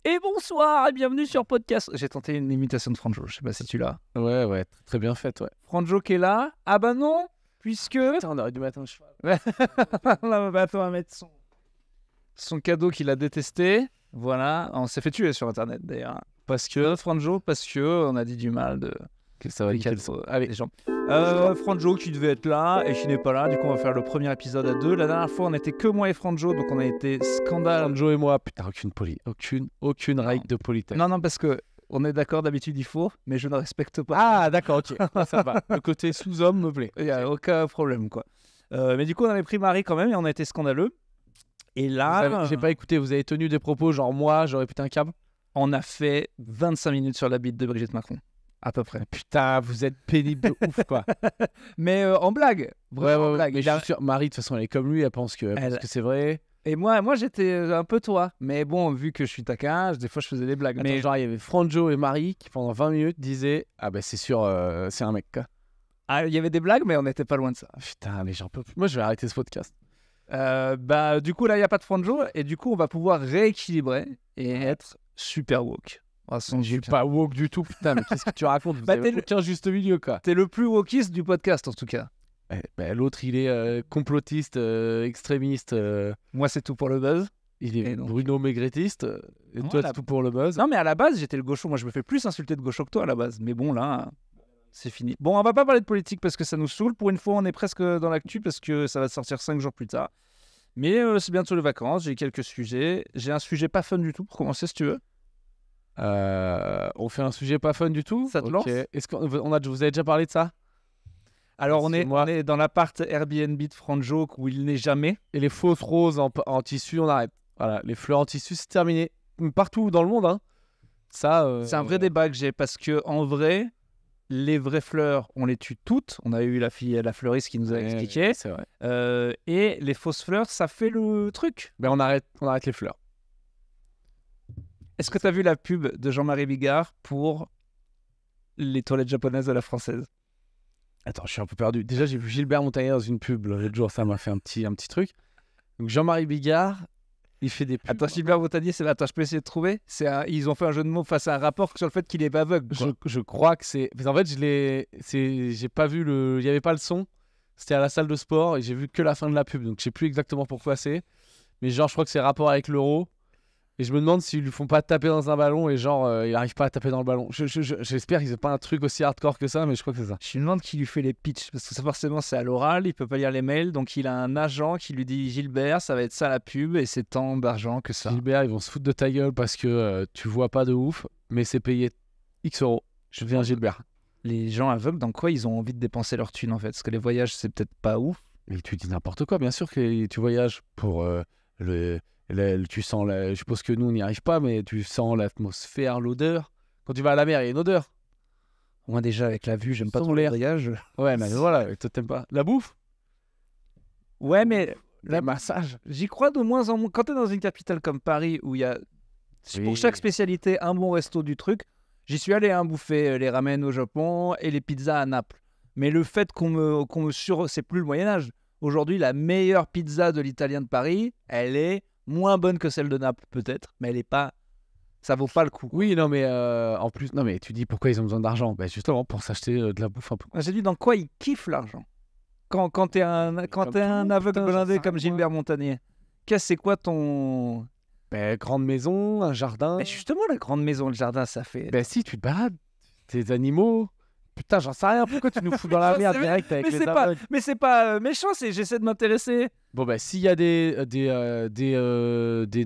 Et bonsoir et bienvenue sur podcast. J'ai tenté une imitation de Franjo, je sais pas si tu l'as. Ouais, très bien faite, ouais. Franjo qui est là. Ah bah non, puisque... Putain, on aurait dû mettre un cheval. Là, bah, attends, on va mettre son cadeau qu'il a détesté. Voilà, on s'est fait tuer sur internet d'ailleurs. Parce que Franjo, parce que on a dit du mal de... Ça va des nickel. cadeaux. Allez, les gens. Franjo qui devait être là et qui n'est pas là. Du coup, on va faire le premier épisode à deux. La dernière fois, on était que moi et Franjo, donc on a été scandale. Franjo et moi, putain, aucune règle de politesse. Non, parce que on est d'accord, d'habitude il faut, mais je ne respecte pas. Ah, d'accord, ok. Ça va. Le côté sous-homme me plaît. Il n'y a aucun problème, quoi. Mais du coup, on avait pris Marie quand même et on a été scandaleux. Et là, J'ai pas écouté, vous avez tenu des propos genre moi, j'aurais pété un câble. on a fait 25 minutes sur la bite de Brigitte Macron. À peu près. Putain, vous êtes pénible de ouf, quoi. Mais en blague. Vraiment en blague. Mais je suis sûr, Marie, de toute façon, elle est comme lui, elle pense que c'est vrai. Et moi j'étais un peu toi. Mais bon, vu que je suis taquin, des fois je faisais des blagues. Attends, mais genre, il y avait Franjo et Marie qui, pendant 20 minutes, disaient ah ben c'est sûr, c'est un mec, quoi. Ah, il y avait des blagues, mais on n'était pas loin de ça. Putain, mais j'en peux plus. Moi, je vais arrêter ce podcast. Du coup, là, il n'y a pas de Franjo. Et du coup, on va pouvoir rééquilibrer et être super woke. J'ai pas woke du tout, putain, mais qu'est-ce que tu racontes? Vous avez aucun juste milieu, quoi. T'es le plus wokiste du podcast, en tout cas. L'autre, il est complotiste, extrémiste. Moi, c'est tout pour le buzz. Il est donc... Bruno Maigretiste. Et toi, c'est tout pour le buzz. Non, mais à la base, j'étais le gaucho. Moi, je me fais plus insulter de gaucho que toi, à la base. Mais bon, là, c'est fini. Bon, on va pas parler de politique parce que ça nous saoule. Pour une fois, on est presque dans l'actu parce que ça va sortir 5 jours plus tard. Mais c'est bientôt les vacances. J'ai quelques sujets. J'ai un sujet pas fun du tout pour commencer, si tu veux. On fait un sujet pas fun du tout. Ça te lance ? Est-ce qu'on vous avez déjà parlé de ça? Alors, on est dans l'appart Airbnb de Franjo où il n'est jamais. Et les fausses roses en tissu, on arrête. Voilà, les fleurs en tissu, c'est terminé. Partout dans le monde, hein. Ça, c'est un vrai débat que j'ai parce que en vrai, les vraies fleurs, on les tue toutes. On a eu la fleuriste qui nous a expliqué. C'est vrai. Et les fausses fleurs, ça fait le truc. Ben on arrête les fleurs. Est-ce que tu as vu la pub de Jean-Marie Bigard pour les toilettes japonaises à la française? Attends, je suis un peu perdu. Déjà, j'ai vu Gilbert Montagnier dans une pub l'autre jour, ça m'a fait un petit truc. Donc Jean-Marie Bigard, il fait des pubs. Attends, Gilbert Montagnier, attends, je peux essayer de trouver. Ils ont fait un jeu de mots face à un rapport sur le fait qu'il est aveugle. Je crois que c'est... En fait, j'ai pas vu il n'y avait pas le son. C'était à la salle de sport et j'ai vu que la fin de la pub. Donc, je sais plus exactement pourquoi c'est. Mais genre, je crois que c'est rapport avec l'euro. Et je me demande s'ils lui font pas taper dans un ballon et genre, il arrive pas à taper dans le ballon. J'espère qu'ils n'ont pas un truc aussi hardcore que ça, mais je crois que c'est ça. Je me demande qui lui fait les pitchs, parce que ça, forcément, c'est à l'oral, il peut pas lire les mails, donc il a un agent qui lui dit « Gilbert, ça va être ça la pub, et c'est tant d'argent que ça. » Gilbert, ils vont se foutre de ta gueule parce que tu vois pas de ouf, mais c'est payé X euros. Je viens Gilbert. Les gens aveugles, dans quoi ils ont envie de dépenser leur thune, en fait? Parce que les voyages, c'est peut-être pas ouf. Mais tu dis n'importe quoi, bien sûr que tu voyages pour tu sens je suppose que nous on n'y arrive pas, mais tu sens l'atmosphère, l'odeur. Quand tu vas à la mer, il y a une odeur. Moi déjà avec la vue, j'aime pas trop l'air. le voyage. Ouais, mais voilà, toi t'aimes pas. La bouffe? Ouais, mais le massage. J'y crois de moins en moins. Quand t'es dans une capitale comme Paris où il y a pour chaque spécialité un bon resto du truc, j'y suis allé bouffer les ramen au Japon et les pizzas à Naples. Mais le fait c'est plus le Moyen-Âge. Aujourd'hui, la meilleure pizza de l'Italien de Paris, elle est moins bonne que celle de Naples, peut-être, mais elle est pas. Ça vaut pas le coup. Oui, non, mais en plus, non, mais tu dis pourquoi ils ont besoin d'argent? Ben justement, pour s'acheter de la bouffe un peu. J'ai dit dans quoi ils kiffent l'argent. Quand t'es un aveugle blindé comme Gilbert Montagnier, c'est quoi ton. Grande maison, un jardin. Mais justement, la grande maison, le jardin, ça fait. Si, tu te balades, tes animaux. Putain, j'en sais rien. Pourquoi tu nous fous dans la merde direct avec les aveugles? Mais c'est pas méchant, j'essaie de m'intéresser. Bon, s'il y a des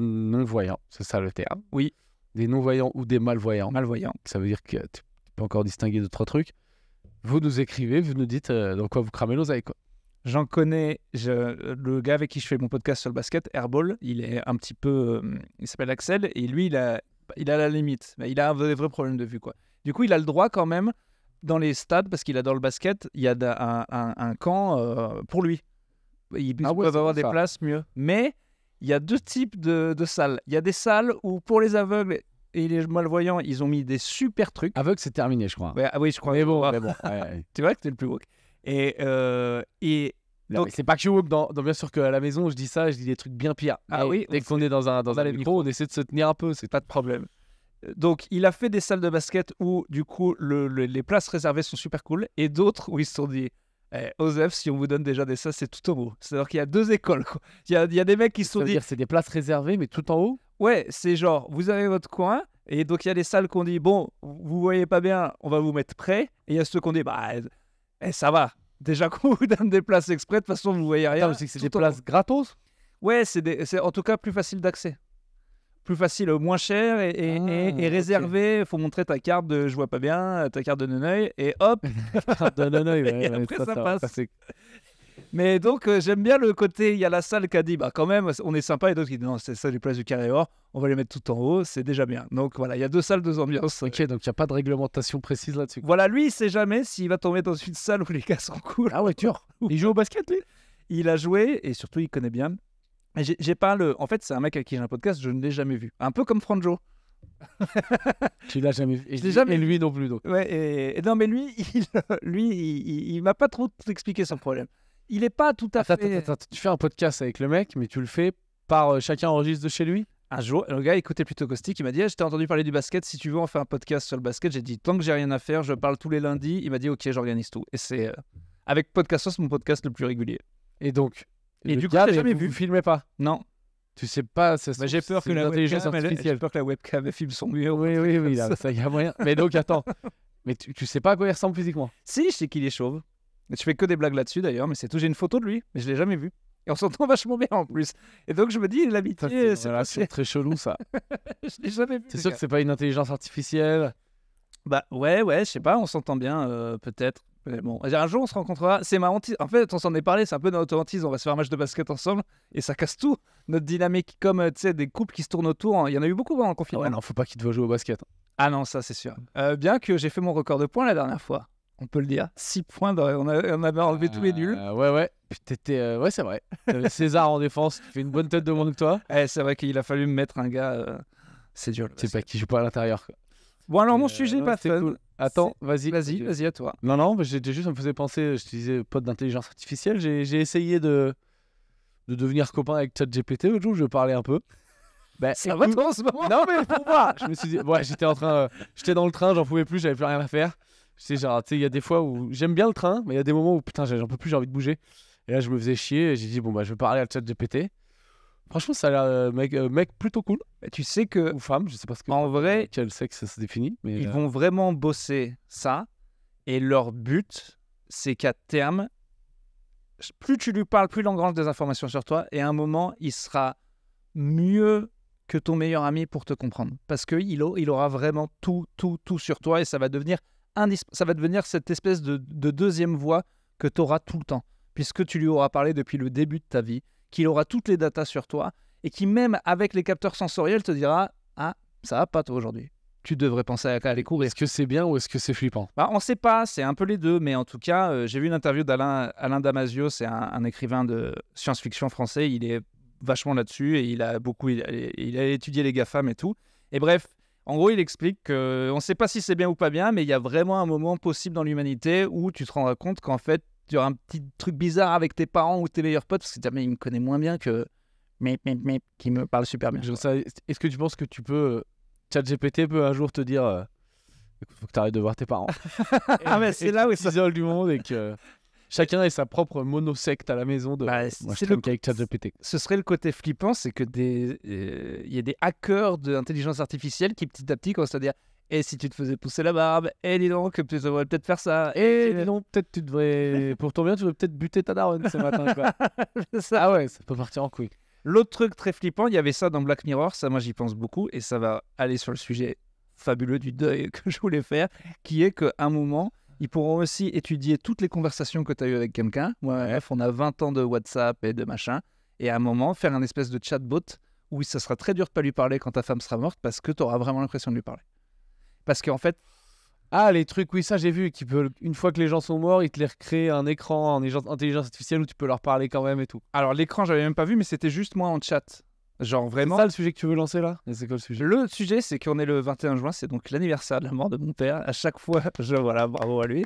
non-voyants, c'est ça le terme. Oui. Des non-voyants ou des malvoyants. Malvoyants. Ça veut dire que tu peux encore distinguer 2-3 trucs. Vous nous écrivez, vous nous dites dans quoi vous cramez l'oseille, quoi. J'en connais, le gars avec qui je fais mon podcast sur le basket, Airball, il est un petit peu... il s'appelle Axel, et lui, il a la limite. Mais il a des vrais problèmes de vue, quoi. Du coup, il a le droit quand même, dans les stades, parce qu'il adore le basket, il y a un camp pour lui. Ils peuvent avoir des places mieux. Mais il y a deux types de salles. Il y a des salles où, pour les aveugles et les malvoyants, ils ont mis des super trucs. Aveugle, c'est terminé, je crois. Ouais, oui, je crois. Mais bon, ouais. Tu vois que t'es le plus woke. Et Non, mais c'est pas que je woke bien sûr qu'à la maison, je dis ça, je dis des trucs bien pires. Ah Mais oui, dès qu'on est dans un micro, on essaie de se tenir un peu. C'est pas de problème. Donc, il a fait des salles de basket où, du coup, les places réservées sont super cool, et d'autres où ils se sont dit, Osef, si on vous donne déjà des salles, c'est tout en haut. C'est-à-dire qu'il y a 2 écoles, quoi. Il y a des mecs qui se sont dit, dire c'est des places réservées, mais tout en haut. ouais, c'est genre, vous avez votre coin, et donc il y a des salles qu'on dit, bon, vous voyez pas bien, on va vous mettre près, et il y a ceux qu'on dit, bah, ça va. Déjà qu'on vous donne des places exprès, de toute façon, vous voyez rien. Attends, mais c'est des places gratos. Ouais, c'est en tout cas plus facile d'accès. Plus facile, moins cher et réservé. Il faut montrer ta carte de je vois pas bien, ta carte de non-œil, et hop. Carte de non-œil, et après, ça passe. Mais donc, j'aime bien le côté, il y a la salle qui a dit, bah quand même, on est sympa, et d'autres qui disent, non, c'est ça les places du carré or, on va les mettre tout en haut, c'est déjà bien. Donc voilà, il y a 2 salles, 2 ambiances. Ok, donc il n'y a pas de réglementation précise là-dessus. Voilà, lui, il sait jamais s'il va tomber dans une salle où les gars sont cool. Ah ouais, dur. Il joue au basket, lui. Il a joué, et surtout, il connaît bien. J'ai pas En fait, c'est un mec avec qui j'ai un podcast, je ne l'ai jamais vu. Un peu comme Franjo. Tu l'as jamais vu. Et lui non plus. Donc. Ouais, et non, mais lui, il m'a pas trop expliqué son problème. Il est pas tout à fait. Attends, tu fais un podcast avec le mec, mais tu le fais par chacun enregistre de chez lui. Un jour, le gars écoutait plutôt caustique, il m'a dit je t'ai entendu parler du basket, si tu veux, on fait un podcast sur le basket. J'ai dit tant que j'ai rien à faire, je parle tous les lundis. Il m'a dit ok, j'organise tout. Et c'est avec Podcastos, mon podcast le plus régulier. Et donc. Et du coup, j'ai jamais vu. Vous filmez pas? Non. Tu sais pas. J'ai peur que la webcam filme son mur. Oui, là, ça y a moyen. Mais donc attends. Mais tu sais pas à quoi il ressemble physiquement? Si, je sais qu'il est chauve. Je fais que des blagues là-dessus d'ailleurs, mais c'est tout. J'ai une photo de lui, mais je l'ai jamais vu. Et on s'entend vachement bien en plus. Et donc je me dis, l'amitié, c'est très chelou ça. Je l'ai jamais vu. C'est sûr que c'est pas une intelligence artificielle. Bah ouais, je sais pas, on s'entend bien, peut-être. Mais bon, un jour on se rencontrera. C'est ma hantise. En fait, on s'en est parlé, c'est un peu notre hantise. On va se faire un match de basket ensemble et ça casse tout. Notre dynamique, comme tu sais, des couples qui se tournent autour. Il y en a eu beaucoup pendant le confinement. Ouais, non, faut pas qu'il te voit jouer au basket. Ah non, ça c'est sûr. Bien que j'ai fait mon record de points la dernière fois. On peut le dire. 6 points, on avait enlevé tous les nuls. Ouais. Puis t'étais. Ouais, c'est vrai. César en défense, qui fait une bonne tête de moins que toi. C'est vrai qu'il a fallu me mettre un gars. C'est dur. C'est pas qui joue pas à l'intérieur. Quoi. Bon, alors mon sujet, pas fun. Cool. Attends, vas-y à toi. Non, j'étais juste, ça me faisait penser, je te disais, pote d'intelligence artificielle. J'ai essayé de devenir copain avec ChatGPT l'autre jour, je parlais un peu. Ben, ça va toi en ce moment? Non, mais pour moi, je me suis dit, ouais, j'étais dans le train, j'en pouvais plus, j'avais plus rien à faire. Tu sais, il y a des fois où j'aime bien le train, mais il y a des moments où putain, j'en peux plus, j'ai envie de bouger. Et là, je me faisais chier et j'ai dit, bon, bah, je vais parler à ChatGPT. Franchement, ça a l'air mec plutôt cool. Et tu sais que. Ou femme, je sais pas ce que. En vrai. Quel sexe ça se définit. Mais ils vont vraiment bosser ça. Et leur but, c'est qu'à terme, plus tu lui parles, plus il engrange des informations sur toi. Et à un moment, il sera mieux que ton meilleur ami pour te comprendre. Parce qu'il aura vraiment tout sur toi. Et ça va devenir cette espèce de deuxième voix que tu auras tout le temps. Puisque tu lui auras parlé depuis le début de ta vie. Qu'il aura toutes les datas sur toi et qui, même avec les capteurs sensoriels, te dira « Ah, ça va pas toi aujourd'hui. Tu devrais penser à aller courir. » Est-ce que c'est bien ou est-ce que c'est flippant? Bah, on sait pas, c'est un peu les deux, mais en tout cas, j'ai vu une interview d'Alain Damasio, c'est un écrivain de science-fiction français, il est vachement là-dessus et il a étudié les GAFAM et tout. Et bref, en gros, il explique qu'on ne sait pas si c'est bien ou pas bien, mais il y a vraiment un moment possible dans l'humanité où tu te rendras compte qu'en fait, tu auras un petit truc bizarre avec tes parents ou tes meilleurs potes parce que mais il me connaît moins bien que qui me parle super bien. Est-ce que tu penses que tu peux ChatGPT peut un jour te dire écoute, faut que tu arrêtes de voir tes parents. Mais c'est là où ça s'isole du monde et que chacun ait sa propre monosecte à la maison de moi je traîne qu'avec ChatGPT. Ce serait le côté flippant, c'est que il y a des hackers d'intelligence artificielle qui petit à petit commencent à dire et si tu te faisais pousser la barbe, et dis donc, tu devrais peut-être faire ça. Et dis donc, peut-être tu devrais, pour ton bien, tu devrais peut-être buter ta daronne ce matin. Quoi. Ah ouais, ça peut partir en couille. L'autre truc très flippant, il y avait ça dans Black Mirror, ça moi j'y pense beaucoup, et ça va aller sur le sujet fabuleux du deuil que je voulais faire, qui est qu'à un moment, ils pourront aussi étudier toutes les conversations que tu as eues avec quelqu'un. Bref, on a 20 ans de WhatsApp et de machin, et à un moment, faire un espèce de chatbot où ça sera très dur de pas lui parler quand ta femme sera morte, parce que tu auras vraiment l'impression de lui parler. Parce qu'en fait... Ah, les trucs, oui, ça j'ai vu, une fois que les gens sont morts, ils te les recréent un écran en intelligence artificielle où tu peux leur parler quand même et tout. Alors l'écran, j'avais même pas vu, mais c'était juste moi en chat. Genre vraiment... C'est ça le sujet que tu veux lancer là? C'est quoi le sujet? Le sujet, c'est qu'on est le 21 juin, c'est donc l'anniversaire de la mort de mon père. À chaque fois, voilà, bravo à lui.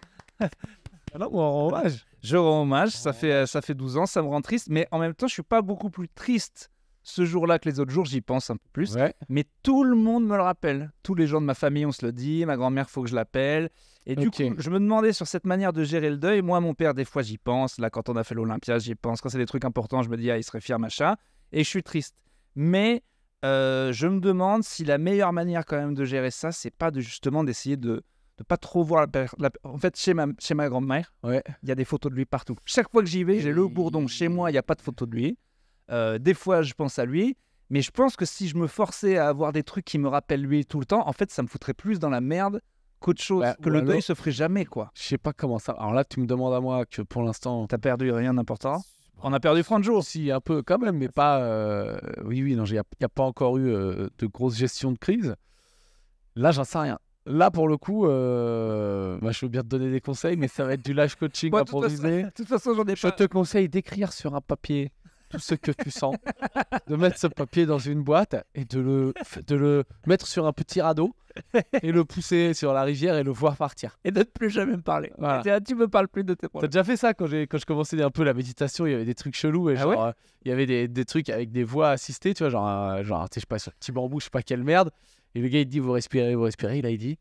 Ah non, on rend hommage. Je rends hommage, ça fait 12 ans, ça me rend triste, mais en même temps, je suis pas beaucoup plus triste ce jour-là que les autres jours, j'y pense un peu plus. Ouais. Mais tout le monde me le rappelle. Tous les gens de ma famille, on se le dit, ma grand-mère, faut que je l'appelle. Et du Ok. coup, je me demandais sur cette manière de gérer le deuil. Moi, mon père, des fois, j'y pense. Là, quand on a fait l'Olympia, j'y pense. Quand c'est des trucs importants, je me dis, ah, il serait fier, machin. Et je suis triste. Mais je me demande si la meilleure manière quand même de gérer ça, c'est pas justement d'essayer de pas trop voir En fait, chez ma grand-mère, Ouais. il y a des photos de lui partout. Chaque fois que j'y vais, j'ai le bourdon. Chez moi, il n'y a pas de photos de lui. Des fois, je pense à lui. Mais je pense que si je me forçais à avoir des trucs qui me rappellent lui tout le temps, en fait, ça me foutrait plus dans la merde qu'autre chose. Bah, que ou le alors- deuil se ferait jamais, quoi. Je sais pas comment ça. Alors là, tu me demandes à moi que pour l'instant. T'as perdu rien d'important. On a perdu Franjo. Si, un peu quand même, mais pas. Oui, non, il n'y a pas encore eu de grosse gestion de crise. Là, j'en sais rien. Là, pour le coup, je veux bien te donner des conseils, mais ça va être du life coaching Moi, de toute improvisé. de toute façon, j'en ai Je pas. te conseille d'écrire sur un papier tout ce que tu sens, de mettre ce papier dans une boîte et de le mettre sur un petit radeau et le pousser sur la rivière et le voir partir. Et de ne plus jamais me parler. Voilà. Tu me parles plus de tes T'as problèmes. déjà fait ça quand je commençais un peu la méditation, il y avait des trucs chelous et Ah ouais il y avait des trucs avec des voix assistées, tu vois, genre tu sais, je sais pas, sur le petit bambou, je sais pas quelle merde. Et le gars il te dit vous respirez. Il dit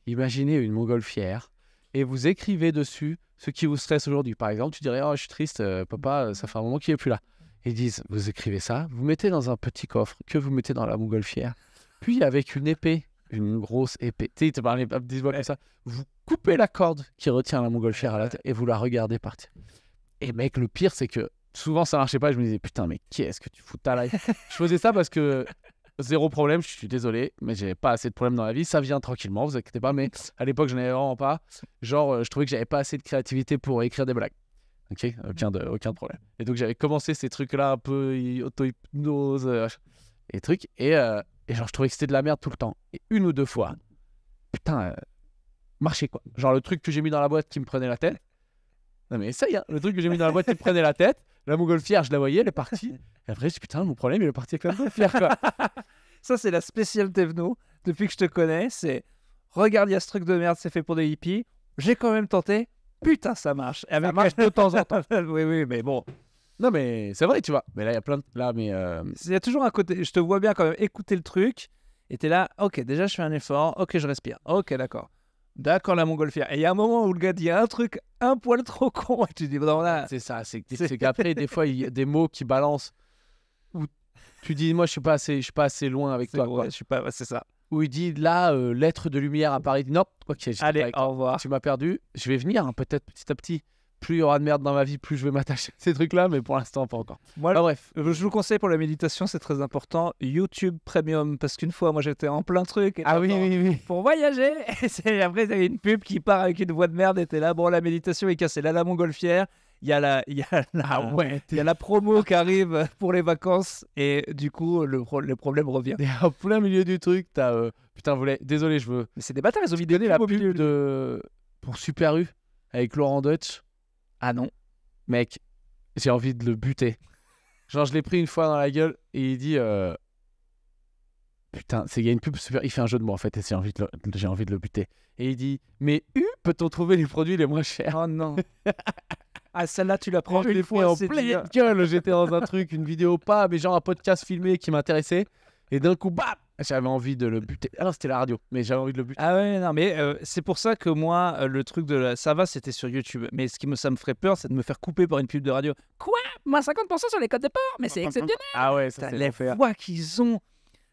imaginez une montgolfière et vous écrivez dessus ce qui vous stresse aujourd'hui. Par exemple, tu dirais oh je suis triste, papa, ça fait un moment qu'il est plus là. Ils disent vous écrivez ça, vous mettez dans un petit coffre que vous mettez dans la montgolfière, puis avec une épée. Une grosse épée. Tu sais, il te parlait des voix comme ça. Vous coupez la corde qui retient la montgolfière à la tête et vous la regardez partir. Et mec, le pire, c'est que souvent ça marchait pas. Je me disais, putain, mais qu'est-ce que tu fous de ta life? Je faisais ça parce que zéro problème, je suis désolé, mais j'avais pas assez de problèmes dans la vie. Ça vient tranquillement, vous inquiétez pas. Mais à l'époque, je n'en avais vraiment pas. Genre, je trouvais que j'avais pas assez de créativité pour écrire des blagues. Ok, aucun problème. Et donc, j'avais commencé ces trucs-là un peu auto-hypnose et trucs. Et genre, je trouvais que c'était de la merde tout le temps. Et une ou deux fois, putain, marchait quoi. Genre, le truc que j'ai mis dans la boîte qui me prenait la tête. Non, mais essaye, hein. Le truc que j'ai mis dans la boîte qui me prenait la tête. La montgolfière, je la voyais, elle est partie. Et après, je dis, putain, mon problème, il est parti avec la montgolfière, quoi. Ça, c'est la spéciale Tevno. Depuis que je te connais, c'est regarde, il y a ce truc de merde, c'est fait pour des hippies. J'ai quand même tenté. Putain, ça marche. Ça marche de temps en temps. Oui, mais bon. Non, mais c'est vrai, tu vois. Mais là, il y a plein de. Là, mais. Il y a toujours un côté. Je te vois bien quand même écouter le truc. Et t'es là, ok, déjà, je fais un effort. Ok, je respire. Ok, d'accord. D'accord, la montgolfière. Et il y a un moment où le gars dit un truc un poil trop con. Et tu dis, non, là. C'est ça. C'est qu'après, des fois, il y a des mots qui balancent. Où tu dis, moi, je suis pas assez loin avec toi, quoi. Je suis pas. C'est ça. Où il dit, là, l'être de lumière apparaît. Il dit, non, ok, j'étais pas Allez, avec toi. au revoir. Tu m'as perdu. Je vais venir, hein, peut-être petit à petit. Plus il y aura de merde dans ma vie, plus je vais m'attacher à ces trucs-là, mais pour l'instant, pas encore. Moi, Enfin, bref. je vous conseille pour la méditation, c'est très important. YouTube Premium, parce qu'une fois, moi, j'étais en plein truc. Et Ah oui, oui, oui. pour voyager. Et après, il y avait une pub qui part avec une voix de merde. Et t'es là, bon, la méditation est cassée. Là, la montgolfière, il y a la ouais. il y a la promo qui arrive pour les vacances. Et du coup, le problème revient. T'es en plein milieu du truc, t'as... Putain, désolé, je veux... Mais c'est des bâtards, ils ont mis donner des la pubs au milieu pub pour Super U avec Laurent Deutsch. Ah non. Mec, j'ai envie de le buter. Genre, je l'ai pris une fois dans la gueule et il dit... Putain, il y a une pub super... Il fait un jeu de mots en fait et j'ai envie de le buter. Et il dit, mais peut-on trouver les produits les moins chers? Oh non. Ah, celle-là, tu la prends Je l'ai une fait fois. en c'est pleine dur. gueule. J'étais dans un truc, une vidéo pas, mais genre un podcast filmé qui m'intéressait. Et d'un coup, bam, j'avais envie de le buter. Ah non, c'était la radio, mais j'avais envie de le buter. Ah ouais, non, mais c'est pour ça que moi, le truc de la... Ça va, c'était sur YouTube. Mais ça me ferait peur, c'est de me faire couper par une pub de radio. Quoi? Moins 50% sur les codes de port? Mais c'est exceptionnel! Ah ouais, ça Putain, c'est les l'enfer. voix qu'ils ont.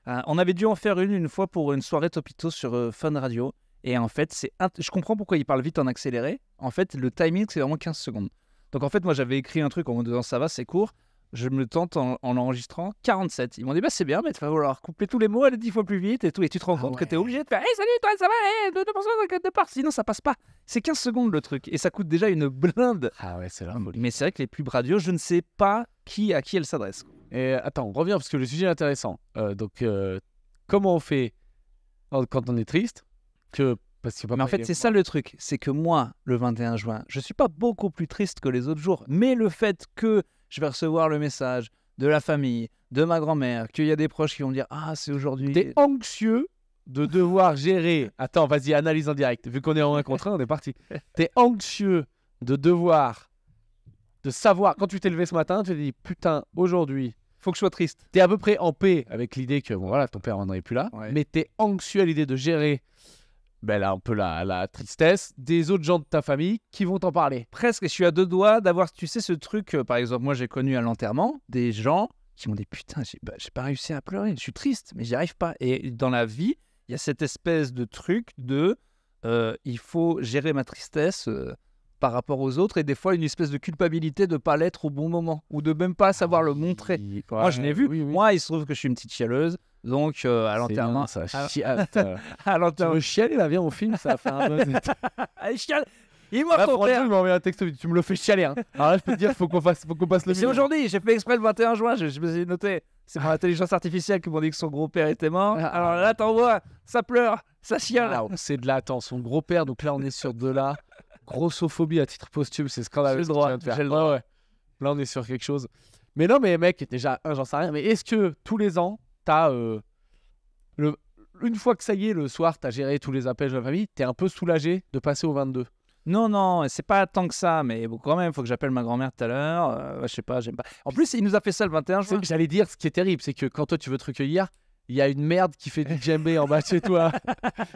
On avait dû en faire une fois pour une soirée Topito sur Fun Radio. Et en fait, je comprends pourquoi ils parlent vite en accéléré. En fait, le timing, c'est vraiment 15 secondes. Donc en fait, moi, j'avais écrit un truc en me disant ça va, c'est court. Je me tente en enregistrant 47. Ils m'ont dit, bah c'est bien, mais il va falloir couper tous les mots, aller 10 fois plus vite et tout. Et tu te rends compte que tu es obligé de faire, hey, salut, toi, ça va, hey, 2% de code de part. Sinon, ça passe pas. C'est 15 secondes le truc. Et ça coûte déjà une blinde. Ah ouais, c'est là. Mais c'est vrai que les pubs radio, je ne sais pas à qui elles s'adressent. Et attends, on revient parce que le sujet est intéressant. Comment on fait quand on est triste parce que Mais en fait, c'est ça le truc. C'est que moi, le 21 juin, je suis pas beaucoup plus triste que les autres jours. Mais le fait que je vais recevoir le message de la famille, de ma grand-mère, qu'il y a des proches qui vont me dire « Ah, c'est aujourd'hui... » T'es anxieux de devoir gérer... Attends, vas-y, analyse en direct. Vu qu'on est en 1 contre 1, on est parti. T'es anxieux de savoir, quand tu t'es levé ce matin, tu te dis putain, aujourd'hui, Faut que je sois triste. t'es à peu près en paix avec l'idée que bon, voilà, ton père n'en est plus là, Ouais. mais t'es anxieux à l'idée de gérer là, un peu la tristesse des autres gens de ta famille qui vont t'en parler. Presque, je suis à deux doigts d'avoir, tu sais, ce truc, par exemple, moi j'ai connu à l'enterrement des gens qui m'ont dit putain, j'ai pas réussi à pleurer, je suis triste, mais j'y arrive pas. Et dans la vie, il y a cette espèce de truc de il faut gérer ma tristesse par rapport aux autres et des fois une espèce de culpabilité de pas l'être au bon moment ou de même pas savoir le montrer. Moi, je l'ai vu. Oui, oui. Moi, il se trouve que je suis une petite chialeuse, donc à l'enterrement. C'est bien, ça à- chiale. à Tu l'enterrement. veux chialer là, viens, on filme, ça va faire un buzz. Allez, chiale. Il m'a Là, ton franchement, père. il m'a envoyé un texto, tu me le fais chialer. Hein. Alors là, je peux te dire, faut qu'on passe le C'est million. aujourd'hui, j'ai fait exprès le 21 juin, je me suis noté. C'est mon intelligence artificielle qui m'ont dit que son gros-père était mort. Ah. Alors là, t'en vois, ça pleure, ça chiale. Waouh, c'est de la attends, son gros père, donc là on est sur de la grossophobie à titre posthume, c'est scandaleux. J'ai le ce que tu droit, viens de faire. j'ai le Ouais, droit. ouais. Là on est sur quelque chose. Mais non, mais mec, déjà, j'en sais rien, mais est-ce que tous les ans, t'as une fois que ça y est, le soir, t'as géré tous les appels de la famille, t'es un peu soulagé de passer au 22? Non, non, c'est pas tant que ça, mais bon, quand même, il faut que j'appelle ma grand-mère tout à l'heure. Je sais pas, j'aime pas. En plus, il nous a fait ça le 21 juin. J'allais dire, ce qui est terrible, c'est que quand toi tu veux te recueillir, il y a une merde qui fait du djembé en bas de chez toi,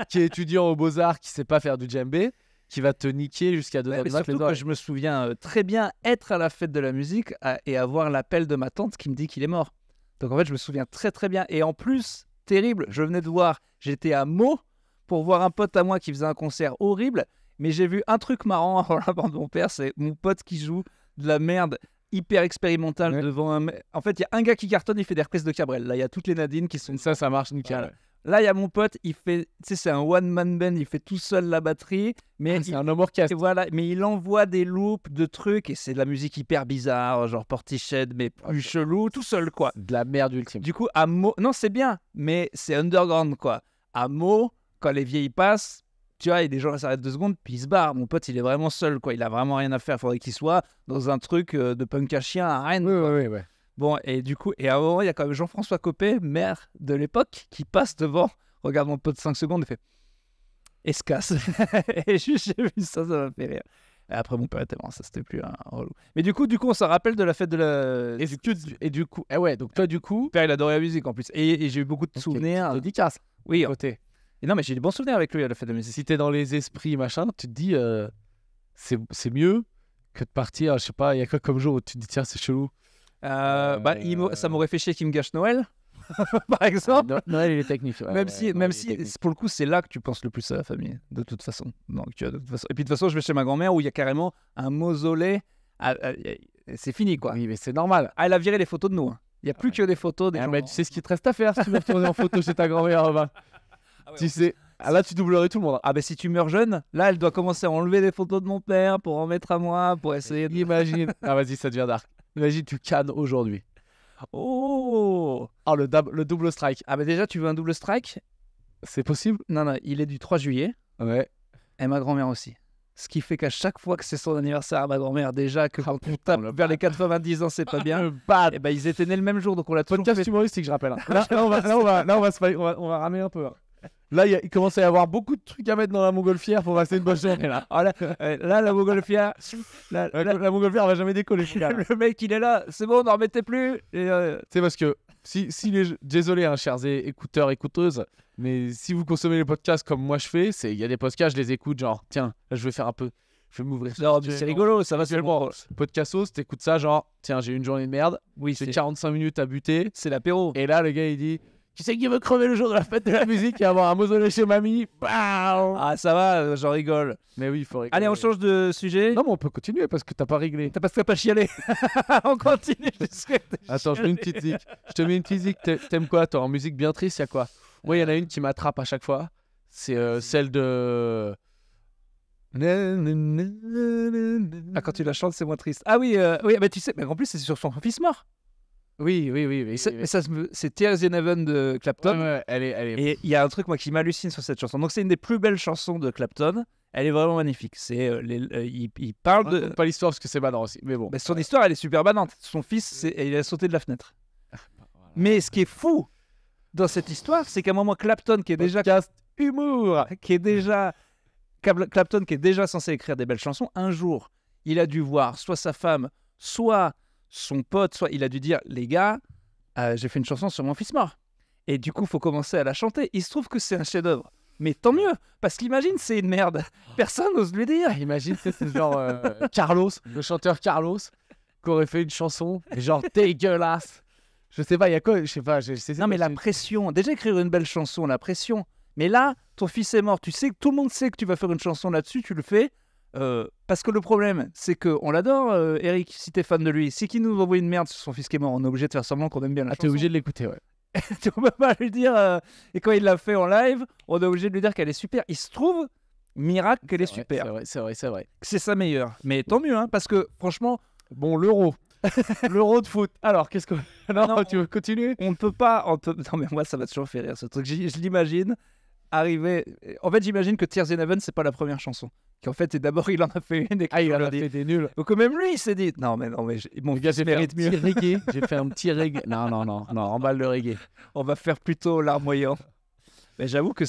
qui est étudiant aux Beaux-Arts, qui sait pas faire du djembé, qui va te niquer jusqu'à 2h Ouais, du mais mat, surtout les que oreilles. je me souviens très bien être à la fête de la musique et avoir l'appel de ma tante qui me dit qu'il est mort. Donc en fait, je me souviens très très bien. Et en plus, terrible, je venais de voir, j'étais à Meaux pour voir un pote à moi qui faisait un concert horrible, mais j'ai vu un truc marrant avant la mort de mon père, c'est mon pote qui joue de la merde hyper expérimentale Ouais. devant un... En fait, il y a un gars qui cartonne, il fait des reprises de Cabrel. Là, il y a toutes les Nadine qui sont... Ça marche nickel. Voilà. Là, il y a mon pote, il fait... Tu sais, c'est un one-man band, il fait tout seul la batterie, mais C'est un homme orchestre. et voilà, mais il envoie des loops de trucs et c'est de la musique hyper bizarre, genre Portiched, mais plus chelou, tout seul quoi. De la merde ultime. Du coup, à Meaux, non, c'est bien, mais c'est underground quoi. À Meaux, quand les vieilles passent, tu vois, et des gens s'arrêtent 2 secondes, puis ils se barrent. Mon pote, il est vraiment seul quoi. Il a vraiment rien à faire. Faudrait qu'il soit dans un truc de punk à chien à Rennes. Oui. Bon, et du coup, et à un moment, il y a quand même Jean-François Copé, maire de l'époque, qui passe devant, regarde mon pote 5 secondes et fait escasse. Et juste, j'ai vu ça m'a fait rire. Et après, mon père était mort, ça c'était plus un relou. Mais du coup, on se rappelle de la fête de la. Et du coup, ouais, donc toi, du coup, Mon père, il adorait la musique en plus. Et j'ai eu beaucoup de souvenirs. dédicace. Oui, Côté. et non, mais j'ai des bons souvenirs avec lui à la fête de la musique. Si t'es dans les esprits, machin, tu te dis, c'est mieux que de partir, je sais pas, il y a quoi comme jour où tu te dis, tiens, c'est chelou. Ça m'aurait fait chier qu'il me gâche Noël, par exemple. Noël, il est technique. Ouais, Même ouais, si, Noël, même il est si technique. pour le coup, c'est là que tu penses le plus à la famille, de toute façon. Donc, de toute façon. Et puis de toute façon, je vais chez ma grand-mère où il y a carrément un mausolée. C'est fini, quoi. Oui, mais c'est normal. Ah, elle a viré les photos de nous. Hein. Il n'y a plus que des photos des gens. Mais tu sais ce qu'il te reste à faire si tu veux retourner en photo chez ta grand-mère, Robin. Ah ouais, Tu sais, là, tu doublerais tout le monde. Ah, ben si tu meurs jeune, là, elle doit commencer à enlever des photos de mon père pour en mettre à moi, pour essayer de... Imagine. Ah, vas-y, ça devient dark. Imagine, tu cannes aujourd'hui. Oh. Oh, le double strike. Ah, ben déjà, tu veux un double strike? C'est possible? Non, non, il est du 3 juillet, Ouais. et ma grand-mère aussi. Ce qui fait qu'à chaque fois que c'est son anniversaire à ma grand-mère, déjà que quand on le tape vers les 90 ans, c'est pas bien. Le bad. Et ben ils étaient nés le même jour, donc on l'a toujours Podcast fait. humoristique, je rappelle. Hein. Là, on va ramer un peu. Hein. Là, il commence à y avoir beaucoup de trucs à mettre dans la montgolfière pour passer une bonne journée. Là, Oh, là, la montgolfière, la montgolfière, elle va jamais décoller. Tu le mec, il est là, c'est bon, n'en remettez plus. Et, sais, parce que si désolé, hein, chers écouteurs, écouteuses, mais si vous consommez les podcasts comme moi je fais, il y a des podcasts, je les écoute, genre, tiens, là, je vais faire un peu. Je vais m'ouvrir. non, mais c'est rigolo, ça va, c'est bon. Podcastos, t'écoutes ça, genre, tiens, j'ai eu une journée de merde, Oui, j'ai 45 minutes à buter, c'est l'apéro. et là, le gars, il dit, qui c'est qui veut crever le jour de la fête de la musique et avoir un mausolée chez mamie? Bam. Ah, ça va, j'en rigole. Mais oui, il faut rigoler. Allez, on change de sujet. Non, mais on peut continuer parce que t'as pas réglé. T'as pas chialé. On continue jusqu'à. Attends, je mets une petite zik. Je te mets une petite zik. T'aimes quoi, toi? En musique bien triste, y'a quoi? Moi, il y en a une qui m'attrape à chaque fois. C'est celle de. Ah, quand tu la chantes, c'est moins triste. Ah oui, oui, mais tu sais, mais en plus, c'est sur son fils mort. Oui. Mais c'est Tears in Heaven de Clapton. Ouais, elle est. Et il y a un truc moi qui m'hallucine sur cette chanson. Donc c'est une des plus belles chansons de Clapton. Elle est vraiment magnifique. C'est il parle de Pas l'histoire parce que c'est badant aussi. Mais bon. mais son histoire, elle est super banante. Son fils, il a sauté de la fenêtre. Mais ce qui est fou dans cette histoire, c'est qu'à un moment Clapton qui est déjà Podcast humour. Clapton qui est déjà censé écrire des belles chansons, un jour, il a dû voir soit sa femme, soit son pote, soit il a dû dire les gars, j'ai fait une chanson sur mon fils mort. Et du coup, il faut commencer à la chanter. Il se trouve que c'est un chef-d'œuvre. Mais tant mieux, parce qu'imagine, c'est une merde. Personne n'ose lui dire. Imagine, c'est genre Carlos, le chanteur Carlos, qui aurait fait une chanson, genre dégueulasse. Je sais pas, il y a quoi? Je sais pas. Non, mais la pression. Déjà, écrire une belle chanson, la pression. Mais là, ton fils est mort. Tu sais que tout le monde sait que tu vas faire une chanson là-dessus. Tu le fais. Parce que le problème, c'est qu'on l'adore, Eric, si t'es fan de lui. Si qu'il nous envoie une merde sur son fils qui est mort, on est obligé de faire semblant qu'on aime bien la chanson. T'es obligé de l'écouter, ouais. Tu peux pas lui dire. Et quand il l'a fait en live, on est obligé de lui dire qu'elle est super. Il se trouve, miracle, qu'elle est super. C'est vrai. C'est sa meilleure. Mais tant mieux, hein, parce que franchement. Bon, l'Euro. L'Euro de foot. Alors, qu'est-ce que. Non, tu veux continuer? On ne peut pas. Non, mais moi, ça m'a toujours fait rire ce truc. Je l'imagine arriver. En fait, j'imagine que Tears in Heaven, c'est pas la première chanson. Qu'en fait, et d'abord, il en a fait une. Il en a fait des nuls. Donc, même lui, il s'est dit non, mais mon gars, fils mérite mieux. J'ai fait un petit reggae. Non, emballe le reggae. On va faire plutôt larmoyant. Mais j'avoue que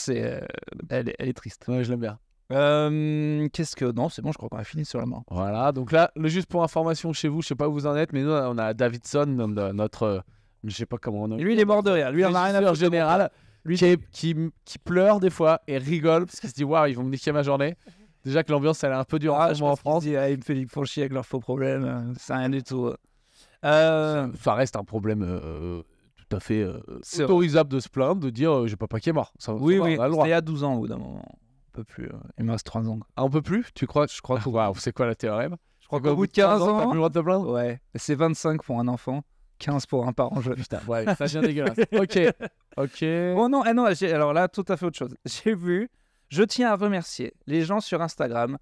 elle est triste. Ouais, je l'aime bien. Qu'est-ce que. Non, c'est bon, je crois qu'on a fini sur la mort. Voilà, donc là, juste pour information chez vous, je sais pas où vous en êtes, mais nous, on a Davidson, notre. Je sais pas comment on a. Lui, il est mort de rire. Lui, il en a rien à foutre. Général, lui qui pleure des fois et rigole parce qu'il se dit waouh, ils vont me niquer ma journée. Déjà que l'ambiance, elle est un peu dure en France. Ils me font chier avec leurs faux problèmes. C'est rien du tout. Ça reste un problème tout à fait autorisable de se plaindre, de dire j'ai papa qui est mort. Oui, c'était il y a 12 ans au bout d'un moment. On peut plus. Il me reste 3 ans. Ah, on peut plus? Tu crois? Je crois que. Waouh, c'est quoi la théorème? Je crois qu'au bout de 15 ans, t'as plus le droit de te plaindre? Ouais. C'est 25 pour un enfant, 15 pour un parent jeune. Putain, ouais, ça devient dégueulasse. Ok. Bon, non, alors là, tout à fait autre chose. Je tiens à remercier les gens sur Instagram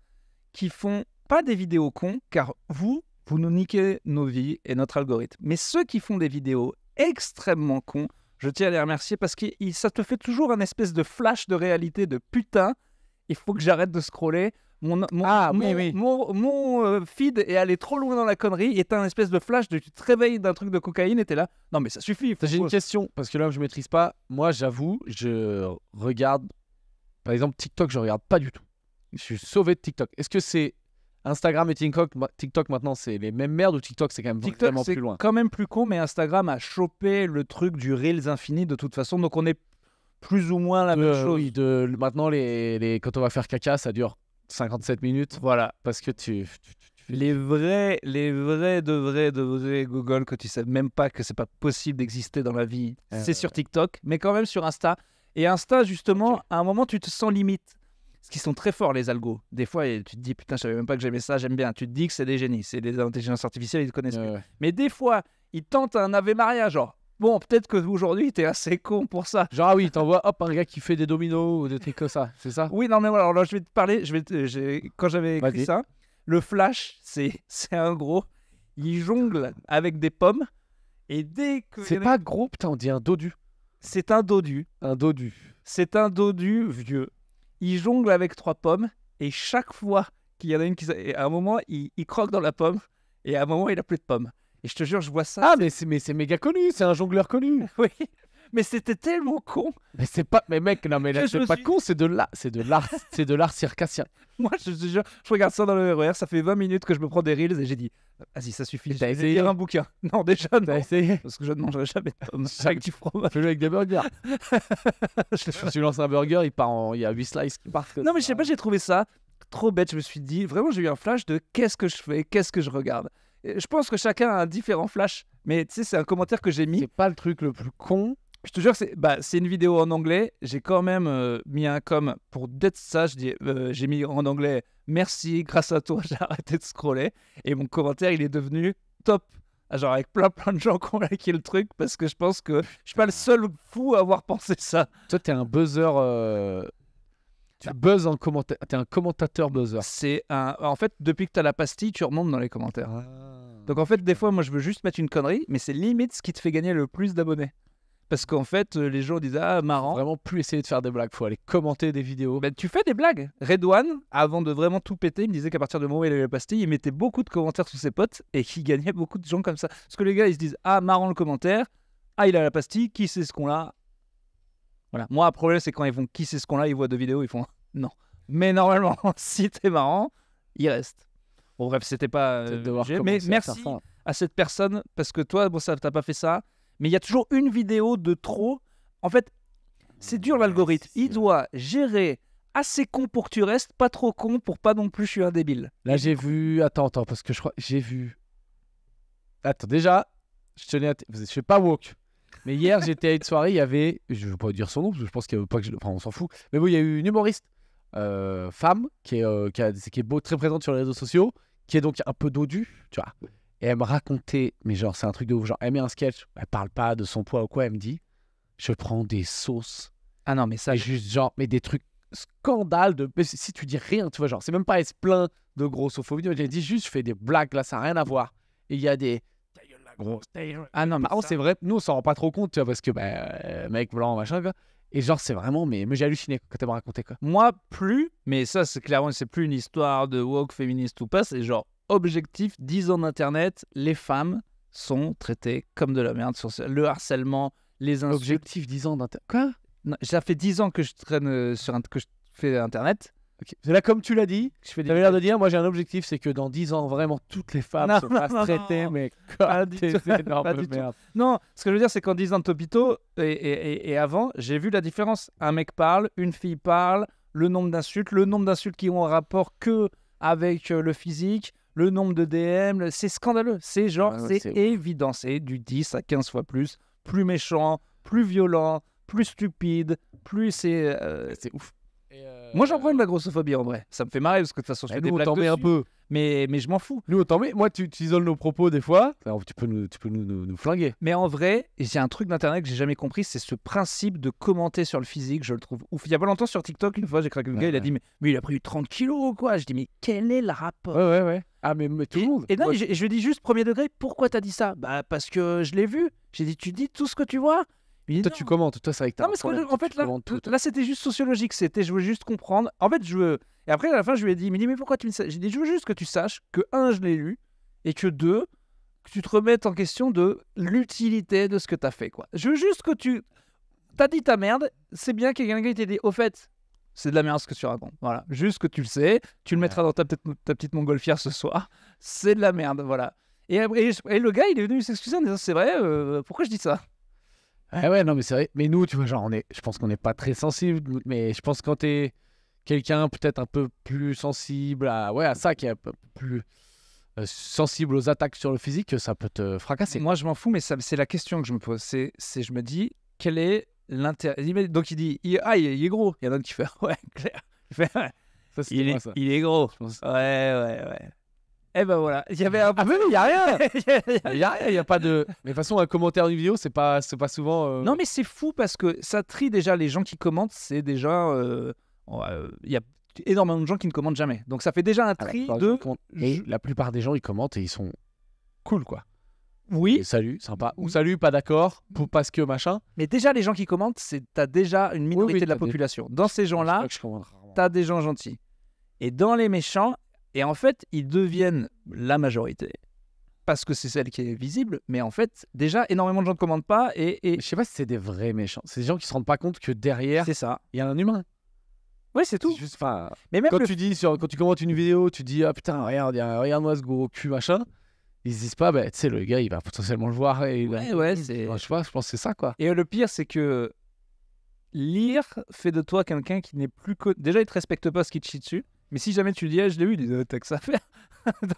qui font pas des vidéos cons, car vous nous niquez nos vies et notre algorithme. Mais ceux qui font des vidéos extrêmement cons, je tiens à les remercier parce que ça te fait toujours un espèce de flash de réalité de putain. Il faut que j'arrête de scroller. Mon feed est allé trop loin dans la connerie. Et t'as un espèce de flash tu te réveilles d'un truc de cocaïne et t'es là. Non, mais ça suffit. J'ai une question, parce que là, je maîtrise pas. Moi, j'avoue, je regarde. Par exemple, TikTok, je regarde pas du tout. Je suis sauvé de TikTok. Est-ce que c'est Instagram et TikTok maintenant, c'est les mêmes merdes ou TikTok, c'est quand même vraiment plus loin? C'est quand même plus con, mais Instagram a chopé le truc du Reels infini de toute façon. Donc on est plus ou moins la même chose. Oui, maintenant, quand on va faire caca, ça dure 57 minutes. Voilà. Parce que les vrais de vrais Google que tu sais même pas que c'est pas possible d'exister dans la vie, c'est sur TikTok, mais quand même sur Insta. Et Insta, justement, à un moment, tu te sens limite. Parce qu'ils sont très forts, les algos. Des fois, tu te dis, putain, je savais même pas que j'aimais ça, j'aime bien. Tu te dis que c'est des génies, c'est des intelligences artificielles, ils te connaissent mieux. Mais des fois, ils tentent un Ave Maria, genre, bon, peut-être qu'aujourd'hui, t'es assez con pour ça. Genre, ah oui, t'envoies, hop, un gars qui fait des dominos ou des trucs comme ça, c'est ça? Oui, non, mais voilà, alors là, je vais te parler, quand j'avais écrit ça, le flash, c'est un gros, il jongle avec des pommes, et dès que... C'est pas gros, putain, on dit un dodu. C'est un dodu. Un dodu. C'est un dodu vieux. Il jongle avec 3 pommes et chaque fois qu'il y en a une à un moment, il croque dans la pomme et à un moment, il a plus de pommes. Et je te jure, je vois ça. Ah, mais c'est méga connu, c'est un jongleur connu. Oui, mais c'était tellement con. Mais c'est pas, mais mec, non mais là c'est pas con, c'est de l'art circassien. Moi, je te jure, je regarde ça dans le RER, ça fait 20 minutes que je me prends des reels et j'ai dit, vas-y, ça suffit. T'as essayé lire un bouquin? Non, déjà, non. T'as essayé? Parce que je ne mangerai jamais de pommes avec du fromage. Fais-le avec des burgers. Je lance un burger, il y a 8 slices qui partent. Non, mais je sais pas, j'ai trouvé ça trop bête. Je me suis dit, vraiment, j'ai eu un flash de qu'est-ce que je fais, qu'est-ce que je regarde. Et je pense que chacun a un différent flash, mais tu sais, c'est un commentaire que j'ai mis. C'est pas le truc le plus con. Je te jure, c'est une vidéo en anglais. J'ai quand même mis un com pour d'être ça. J'ai mis en anglais merci, grâce à toi, j'ai arrêté de scroller. Et mon commentaire, il est devenu top. Genre avec plein de gens qui ont liké le truc parce que je pense que je suis pas le seul fou à avoir pensé ça. Toi, t'es un buzzer. Tu buzzes en commentaire. T'es un commentateur buzzer. En fait, depuis que t'as la pastille, tu remontes dans les commentaires. Donc en fait, des fois, moi, je veux juste mettre une connerie, mais c'est limite ce qui te fait gagner le plus d'abonnés. Parce qu'en fait, les gens disent ah marrant. Faut vraiment plus essayer de faire des blagues, faut aller commenter des vidéos. Ben, tu fais des blagues. Redouane, avant de vraiment tout péter, il me disait qu'à partir du moment où il avait la pastille, il mettait beaucoup de commentaires sous ses potes et qu'il gagnait beaucoup de gens comme ça. Parce que les gars, ils se disent ah marrant le commentaire, ah il a la pastille, qui c'est ce qu'on l'a. Voilà. Moi, le problème c'est quand ils font qui c'est ce qu'on l'a, ils voient 2 vidéos, ils font non. Mais normalement, si t'es marrant, il reste. Bon, bref, c'était pas. Peut-être devoir Mais commencer à faire merci ça. à cette personne parce que toi, bon, ça, t'as pas fait ça. Mais il y a toujours une vidéo de trop. En fait, c'est dur l'algorithme. Il doit gérer assez con pour que tu restes, pas trop con pour pas non plus je suis un débile. Là, j'ai vu. Attends, parce que je crois. J'ai vu. Attends, déjà, je tenais à. Je fais pas woke. Mais hier, j'étais à une soirée, il y avait. Je veux pas dire son nom, parce que je pense qu'il y a pas que je. Enfin, on s'en fout. Mais bon, il y a eu une humoriste femme qui est très présente sur les réseaux sociaux, qui est donc un peu dodue, tu vois. Et elle me racontait, mais genre, c'est un truc de ouf. Genre, elle met un sketch, elle parle pas de son poids ou quoi, elle me dit je prends des sauces. Ah non, mais ça. Et juste, genre, mais des trucs scandales de. Mais si tu dis rien, tu vois, genre, c'est même pas elle se plaint de grossophobie. Elle dit juste, je fais des blagues, là, ça n'a rien à voir. Et il y a des. Ta gueule, la grosse, ta gueule. Ah non, mais Par contre, ça- c'est vrai, nous, on s'en rend pas trop compte, tu vois, parce que, mec blanc, machin, quoi. Et genre, c'est vraiment. Mais j'ai halluciné quand elle m'a raconté, quoi. Moi, plus, mais ça, c'est clairement, c'est plus une histoire de woke féministe ou pas, c'est genre objectif 10 ans d'Internet, les femmes sont traitées comme de la merde sur le harcèlement, les insultes. Objectif 10 ans d'inter. Quoi? Non, ça fait 10 ans que je traîne que je fais Internet. Ok. C'est là, comme tu l'as dit, Je fais tu avais l'air de dire, moi, j'ai un objectif, c'est que dans 10 ans, vraiment, toutes les femmes Non, se non, fassent non, traiter, non. mais Pas comme du des tout, énormes pas du tout. merdes. Non, ce que je veux dire, c'est qu'en 10 ans de Topito et avant, j'ai vu la différence. Un mec parle, une fille parle, le nombre d'insultes qui ont un rapport que avec le physique, le nombre de DM, c'est scandaleux. C'est genre, Ouais, ouais, c'est c'est ouf. évident. C'est du 10 à 15 fois plus méchant, plus violent, plus stupide, plus c'est. C'est ouf. Moi, j'en prends de la grossophobie en vrai. Ça me fait marrer parce que de toute façon, je fais des Nous, on blagues t'en met un dessus, peu. mais je m'en fous. Nous, on t'en met. Moi, tu isoles nos propos des fois. Alors, tu peux nous flinguer. Mais en vrai, j'ai un truc d'internet que j'ai jamais compris, c'est ce principe de commenter sur le physique, je le trouve ouf. Il y a pas longtemps sur TikTok, une fois, j'ai craqué le gars, il a dit mais il a pris 30 kilos ou quoi? Je dis mais quel est le rapport? Ouais. Ah, mais tout le monde. Et non, Moi, je lui dis juste premier degré, pourquoi t'as dit ça? Bah parce que je l'ai vu. J'ai dit tu dis tout ce que tu vois. Il dit, toi, non. tu commentes. Toi, c'est avec ta. Non, mais en fait, là c'était juste sociologique. C'était, je veux juste comprendre. En fait, je veux. Et après, à la fin, je lui ai dit, mais pourquoi tu me dis ça? J'ai dit, je veux juste que tu saches que, un, je l'ai lu, et que deux, que tu te remettes en question de l'utilité de ce que t'as fait, quoi. Je veux juste que tu. T'as dit ta merde, c'est bien qu'il y ait quelqu'un qui t'ait dit, au fait, c'est de la merde ce que tu racontes. Voilà. Juste que tu le sais, tu le mettras dans ta petite montgolfière ce soir. C'est de la merde, voilà. Et le gars, il est venu s'excuser en disant, c'est vrai, pourquoi je dis ça? Ouais, non, mais c'est vrai. Mais nous, tu vois, genre, je pense qu'on n'est pas très sensible. Mais je pense que quand t'es quelqu'un peut-être un peu plus sensible à ça, qui est un peu plus sensible aux attaques sur le physique, ça peut te fracasser. Moi, je m'en fous, mais c'est la question que je me pose. Je me dis, quel est l'intérêt? Donc, il dit, il est gros. Il y en a un qui fait, ouais, clair. Il fait, ouais, Ça, c'était moi, ça. il est gros. Je pense. Ouais. Et ben voilà. Il y avait un. Ah, mais il y a rien. Il y a rien. Il y a pas de. Mais de toute façon, un commentaire d'une vidéo, c'est pas souvent. Non, mais c'est fou parce que ça trie déjà les gens qui commentent. C'est déjà. Il y a énormément de gens qui ne commentent jamais. Donc, ça fait déjà un tri de. Et la plupart des gens, ils commentent et ils sont cool, quoi. Oui, Et salut, sympa. Ou Oui. salut, pas d'accord, parce que machin. mais déjà, les gens qui commentent, t'as déjà une minorité de la t'as des- population. Dans ces Je gens-là, crois que je commande rarement. t'as des gens gentils. Et dans les méchants, et en fait, ils deviennent la majorité. Parce que c'est celle qui est visible, mais en fait, déjà, énormément de gens ne commandent pas, et Mais je sais pas si c'est des vrais méchants. C'est des gens qui se rendent pas compte que derrière, c'est ça. il y a un humain. Ouais, c'est tout. C'est juste, enfin, Mais même quand le- quand tu commentes une vidéo, tu dis ah putain, regarde-moi ce gros cul machin. Ils se disent pas, bah, tu sais, le gars, il va potentiellement le voir. Et il va- Ouais, c'est... Enfin, je sais pas, je pense que c'est ça, quoi. Et le pire, c'est que lire fait de toi quelqu'un qui n'est plus... Déjà, il te respecte pas ce qui te chie dessus, mais si jamais tu le dis, ah, je l'ai vu, il dit, t'as que ça à faire.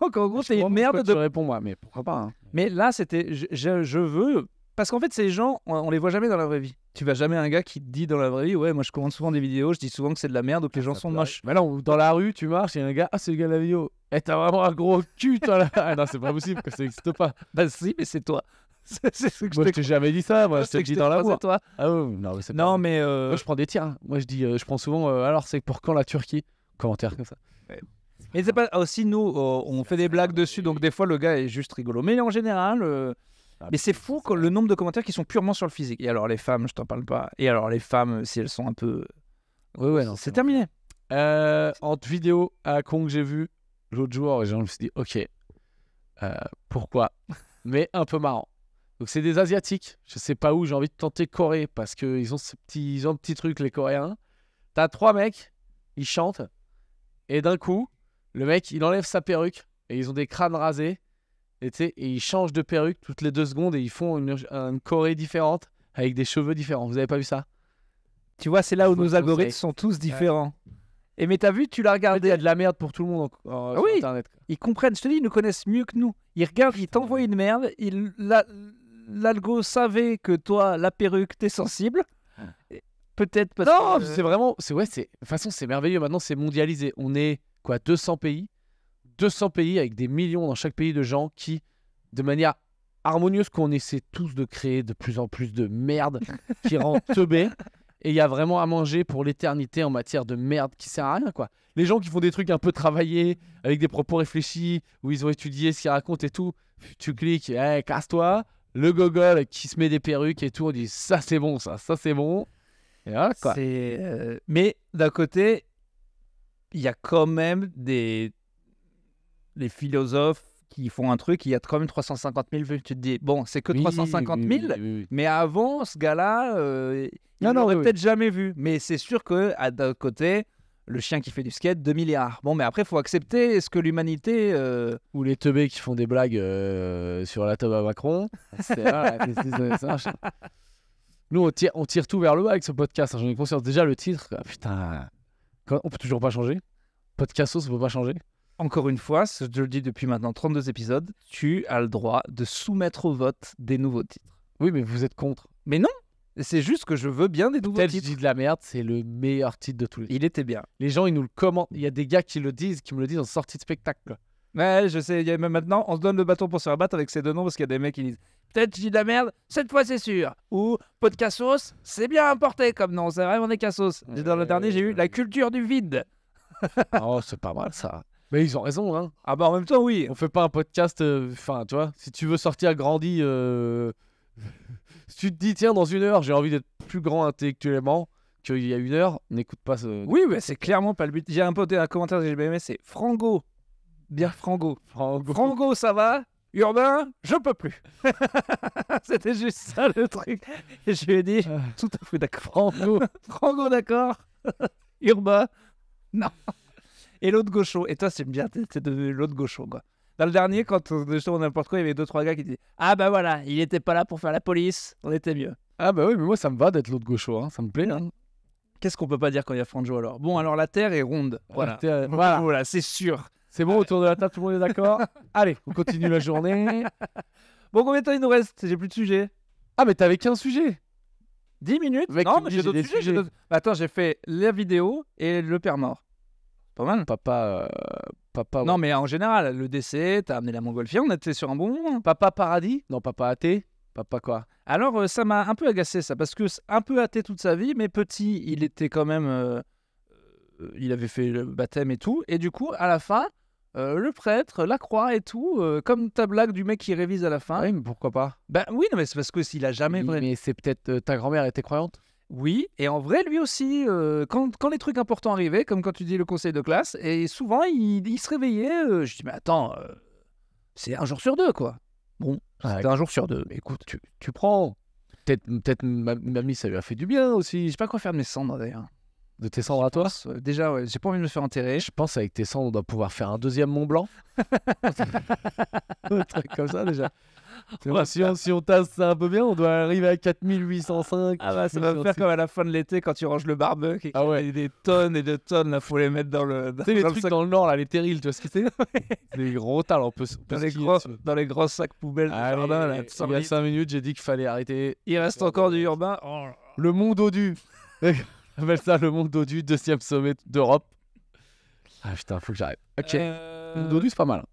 Donc, en gros, Je t'es comprends une merde pourquoi de... tu réponds, moi, mais pourquoi pas, hein. Mais là, c'était... Je veux... Parce qu'en fait, ces gens, on les voit jamais dans la vraie vie. Tu vas jamais un gars qui te dit dans la vraie vie, ouais, moi je commande souvent des vidéos, je dis souvent que c'est de la merde ou que les gens Ça sont peut moches. arriver. Mais là, dans la rue, tu marches, il y a un gars, ah, c'est le gars de la vidéo. Eh, t'as vraiment un gros cul, toi, là. Ah, non, c'est pas possible, que ça n'existe pas. Bah si, mais c'est toi. C'est ce que Moi, je t'ai jamais dit ça, moi, je te c'est le que dis je dans t'ai la croisé, voix. toi. Ah ouais, non, mais c'est pas Non, vrai. mais... Moi, je prends des tirs, hein. Moi, je dis, je prends souvent, alors c'est pour quand la Turquie? Commentaire comme ça. Mais c'est pas aussi nous, on fait des blagues dessus, donc des fois le gars est juste rigolo. Mais en général, mais c'est fou le nombre de commentaires qui sont purement sur le physique. Et alors les femmes, je t'en parle pas. Et alors les femmes, si elles sont un peu, Ouais, non, c'est terminé. Entre vidéo à con que j'ai vu l'autre jour, je me suis dit, ok, pourquoi? Mais un peu marrant. Donc, c'est des Asiatiques. Je sais pas où, j'ai envie de tenter Corée parce qu'ils ont ils ont un petit truc, les Coréens. T'as 3 mecs, ils chantent, et d'un coup, le mec, il enlève sa perruque, et ils ont des crânes rasés. Et, tu sais, et ils changent de perruque toutes les 2 secondes et ils font une choré différente avec des cheveux différents. Vous avez pas vu ça? Tu vois, c'est là où Faut nos le algorithmes conseil. sont tous différents. Et mais t'as vu, tu l'as Il y regardé. a de la merde pour tout le monde sur Oui. Internet. Ils comprennent, je te dis, ils nous connaissent mieux que nous. Ils regardent, ils t'envoient une merde. L'algo savait que toi, la perruque, t'es sensible. Et peut-être parce Non, que... c'est vraiment... De toute façon, c'est merveilleux. Maintenant, c'est mondialisé. On est, quoi, 200 pays. 200 pays avec des millions dans chaque pays de gens qui, de manière harmonieuse, qu'on essaie tous de créer de plus en plus de merde qui rend teubé. Et il y a vraiment à manger pour l'éternité en matière de merde qui sert à rien, quoi. Les gens qui font des trucs un peu travaillés, avec des propos réfléchis, où ils ont étudié ce qu'ils racontent et tout, tu cliques, hey, casse-toi. Le gogol qui se met des perruques et tout, on dit ça c'est bon, ça c'est bon. Et voilà, quoi. Mais d'un côté, il y a quand même les philosophes qui font un truc, il y a quand même 350 000 vues. Tu te dis, bon, c'est que 350 000, oui. mais avant, ce gars-là, il Non, l'aurait oui. peut-être jamais vu. Mais c'est sûr que d'un côté, le chien qui fait du skate, 2 milliards. Bon, mais après, il faut accepter ce que l'humanité... Ou les teubés qui font des blagues sur la table à Macron. Voilà, ça. Nous, on tire tout vers le bas avec ce podcast. J'en ai conscience. Déjà, le titre, putain, on peut toujours pas changer. Podcastos, ça peut pas changer. Encore une fois, je te le dis depuis maintenant 32 épisodes, tu as le droit de soumettre au vote des nouveaux titres. Oui, mais vous êtes contre. Mais non, c'est juste que je veux bien des nouveaux Peut-être je titres. dis de la merde, c'est le meilleur titre de tous les. Il était bien. Les gens, ils nous le commentent. Il y a des gars qui me le disent en sortie de spectacle. Ouais, je sais, même maintenant, on se donne le bâton pour se rabattre avec ces deux noms parce qu'il y a des mecs qui disent peut-être je dis de la merde, cette fois c'est sûr. Ou Podcastos, c'est bien importé comme nom, c'est vraiment des cassos. Dans le dernier, j'ai eu la culture du vide. Oh, c'est pas mal ça. Mais ils ont raison, hein. Ah bah en même temps, oui. On fait pas un podcast. Enfin, tu vois, si tu veux sortir grandi, si tu te dis, tiens, dans 1 heure, j'ai envie d'être plus grand intellectuellement qu'il y a 1 heure, n'écoute pas ce. Oui, mais c'est clairement pas le but. J'ai un commentaire que j'ai bien aimé, c'est Frango. Bien Frango. Frango, ça va. Urbain, je peux plus. C'était juste ça le truc. Et je lui ai dit, tout à fait d'accord. Frango, d'accord. Urbain, non. Et l'autre gaucho. Et toi, c'est bien, t'es devenu l'autre gaucho, quoi. Dans le dernier, quand on n'importe quoi, il y avait 2-3 gars qui disaient ah bah voilà, il était pas là pour faire la police, on était mieux. Ah bah oui, mais moi ça me va d'être l'autre gaucho, hein. Ça me plaît. Hein. Qu'est-ce qu'on peut pas dire quand il y a Franjo alors? Bon, alors la Terre est ronde. Voilà, Voilà. c'est sûr. C'est bon, autour de la table, tout le monde est d'accord. Allez, on continue la journée. Bon, combien de temps il nous reste? J'ai plus de sujet. Ah, mais t'avais qu'un sujet. 10 minutes? Mec, non, tu me mais dis, j'ai j'ai d'autres des sujets. sujets. Attends, j'ai fait la vidéo et le père mort. Pas mal. Papa. Non, mais en général, le décès, t'as amené la montgolfière, on était sur un bon moment. Papa paradis. Non, papa athée. Papa quoi? Alors, ça m'a un peu agacé, ça, parce que un peu athée toute sa vie, mais petit, il était quand même... il avait fait le baptême et tout, et du coup, à la fin, le prêtre, la croix et tout, comme ta blague du mec qui révise à la fin. Oui, mais pourquoi pas? Ben oui, non, mais c'est parce que s'il a jamais... Mais c'est peut-être ta grand-mère était croyante? Oui, et en vrai, lui aussi, quand les trucs importants arrivaient, comme quand tu dis le conseil de classe, et souvent, il se réveillait, je dis, mais attends, c'est 1 jour sur 2, quoi. Bon, c'était 1 jour sur 2, mais écoute, Tu prends. Peut-être mamie, ça lui a fait du bien aussi. je sais pas quoi faire de mes cendres, d'ailleurs. De tes cendres à toi? Déjà, ouais, j'ai pas envie de me faire enterrer. Je pense avec tes cendres, on doit pouvoir faire un 2e Mont Blanc. Un truc comme ça déjà. C'est vrai, si on tasse ça un peu bien, on doit arriver à 4805. Ah bah ça va me faire comme à la fin de l'été quand tu ranges le barbecue et qu'il y a des tonnes et des tonnes, là, faut les mettre dans le... Tu sais, les trucs dans le nord, là, les terrils, tu vois ce que c'est? C'est des gros tas, là, on peut dans les gros sacs poubelles du jardin, là, il y a 5 minutes, j'ai dit qu'il fallait arrêter. Il reste encore du urbain. Oh. Le Mont Dodu. On appelle ça le Mont Dodu, 2e sommet d'Europe. Ah putain, faut que j'arrête. Ok. Le Mont Dodu, c'est pas mal.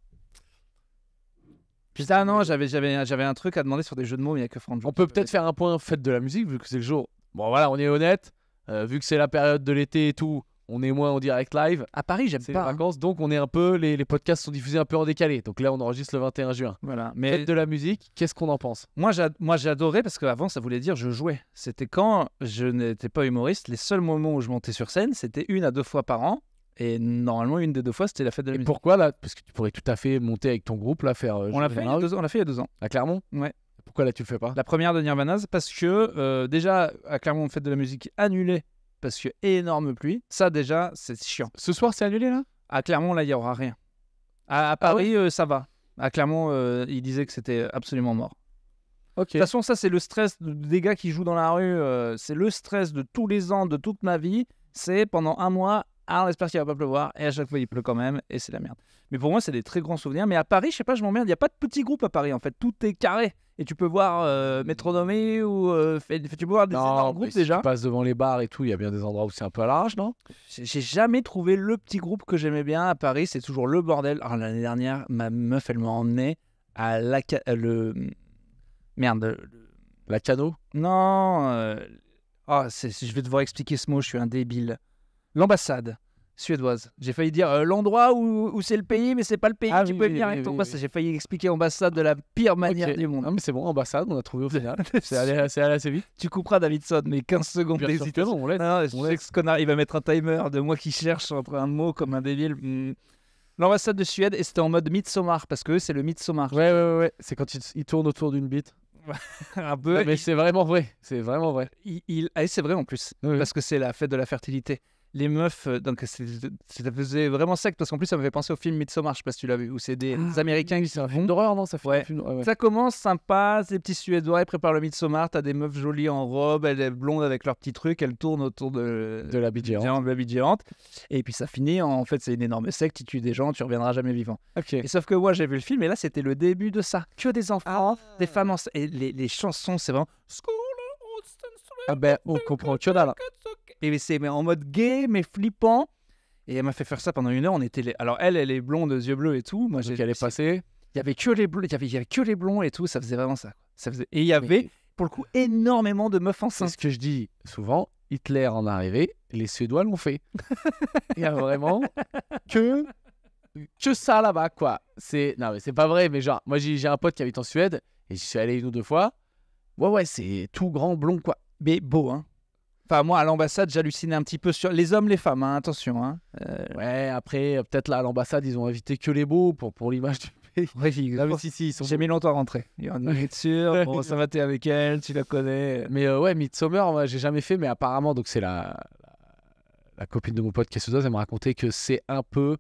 Putain, non, j'avais un truc à demander sur des jeux de mots, mais il n'y a que Franjo. On peut peut-être faire un point fête de la musique, vu que c'est le jour. Bon, voilà, on est honnête. Vu que c'est la période de l'été et tout, on est moins en direct live. À Paris, j'aime C'est pas. les vacances, donc on est un peu. Les podcasts sont diffusés un peu en décalé. Donc là, on enregistre le 21 juin. Voilà. Mais Fête de la musique, qu'est-ce qu'on en pense? moi, j'ai adoré parce qu'avant, ça voulait dire je jouais. C'était quand je n'étais pas humoriste. Les seuls moments où je montais sur scène, c'était 1 à 2 fois par an. Et normalement, 1 des 2 fois, c'était la fête de la Et musique. pourquoi là? Parce que tu pourrais tout à fait monter avec ton groupe, là, faire. On l'a fait il y a 2 ans. On l'a fait il y a 2 ans. À Clermont? Ouais. Pourquoi là, tu le fais pas? La première de Nirvana, parce que déjà, à Clermont, fête de la musique annulée parce que énorme pluie. Ça, déjà, c'est chiant. Ce soir, c'est annulé là? À Clermont, là, il n'y aura rien. À Paris, ça va. À Clermont, il disait que c'était absolument mort. Ok. De toute façon, ça, c'est le stress des gars qui jouent dans la rue. C'est le stress de tous les ans, de toute ma vie. C'est pendant un mois, on espère qu'il va pas pleuvoir. Et à chaque fois, il pleut quand même. Et c'est la merde. Mais pour moi, c'est des très grands souvenirs. Mais à Paris, je sais pas, je m'emmerde. Il n'y a pas de petits groupes à Paris, en fait. Tout est carré. Et tu peux voir Métronomée ou tu peux voir des énormes groupes si déjà. tu passes devant les bars et tout, il y a bien des endroits où c'est un peu à l'arrache, non? J'ai jamais trouvé le petit groupe que j'aimais bien à Paris. C'est toujours le bordel. Alors, l'année dernière, ma meuf, elle m'a emmené à Merde. La Cano? Non. Je vais devoir expliquer ce mot, je suis un débile. L'ambassade suédoise. J'ai failli dire l'endroit où c'est le pays, mais c'est pas le pays. Tu peux venir avec ton ambassade. J'ai failli expliquer ambassade de la pire manière du monde. Non, mais c'est bon, ambassade, on a trouvé au final. c'est allé assez vite. Tu couperas Davidson, mais 15 secondes Bien sûr que d'hésitation. non, on laisse. Non, je sais que ce connard, il va mettre un timer de moi qui cherche entre un mot comme un débile. L'ambassade de Suède, et c'était en mode Midsommar, parce que eux, c'est le Midsommar. Ouais. C'est quand il tourne autour d'une bite. Un peu. Ouais, mais c'est vraiment vrai. C'est vraiment vrai. C'est vrai en plus, Oui. parce que c'est la fête de la fertilité. Les meufs, donc ça faisait vraiment sec, parce qu'en plus ça m'avait pensé au film Midsommar, je sais pas si tu l'as vu, où c'est des Américains qui c'est un film d'horreur, non? Ça fait un film. Ouais. Ça commence sympa, ces petits Suédois, ils préparent le Midsommar, t'as des meufs jolies en robe, elles sont blondes avec leurs petits trucs, elles tournent autour de la bite géante. De la bite géante, et puis ça finit, en fait c'est une énorme secte, tu tues des gens, tu reviendras jamais vivant. Ok. Et sauf que moi j'ai vu le film, et là c'était le début de ça, que des enfants, des femmes, et les chansons c'est vraiment... Ah ben, on comprend que dalle. Et c'est en mode gay, mais flippant. Et elle m'a fait faire ça pendant 1 heure. On était Alors elle est blonde, yeux bleus et tout. Moi, Donc elle est passée. Il y avait que les bleus, il y avait que les blonds et tout. Ça faisait vraiment ça. Et il y avait, pour le coup, énormément de meufs C'est enceintes. ce que je dis souvent. Hitler en est arrivé, les Suédois l'ont fait. Il y a vraiment que ça là-bas, quoi. Non, mais c'est pas vrai. Mais genre, moi j'ai un pote qui habite en Suède et j'y suis allé 1 ou 2 fois. Ouais, c'est tout grand blond, quoi. Mais beau, hein. Enfin, moi, à l'ambassade, j'hallucinais un petit peu sur les hommes, les femmes, hein, attention. Hein. Ouais, après, peut-être là, à l'ambassade, ils ont invité que les beaux pour l'image du pays. Ouais, Non, mais si, ils sont j'ai mis longtemps à rentrer. On est sûr, bon, ça va, t'es avec elle, tu la connais. Mais ouais, Midsommar, moi, j'ai jamais fait, mais apparemment, donc c'est la copine de mon pote qui est suédoise, elle m'a raconté que c'est un peu...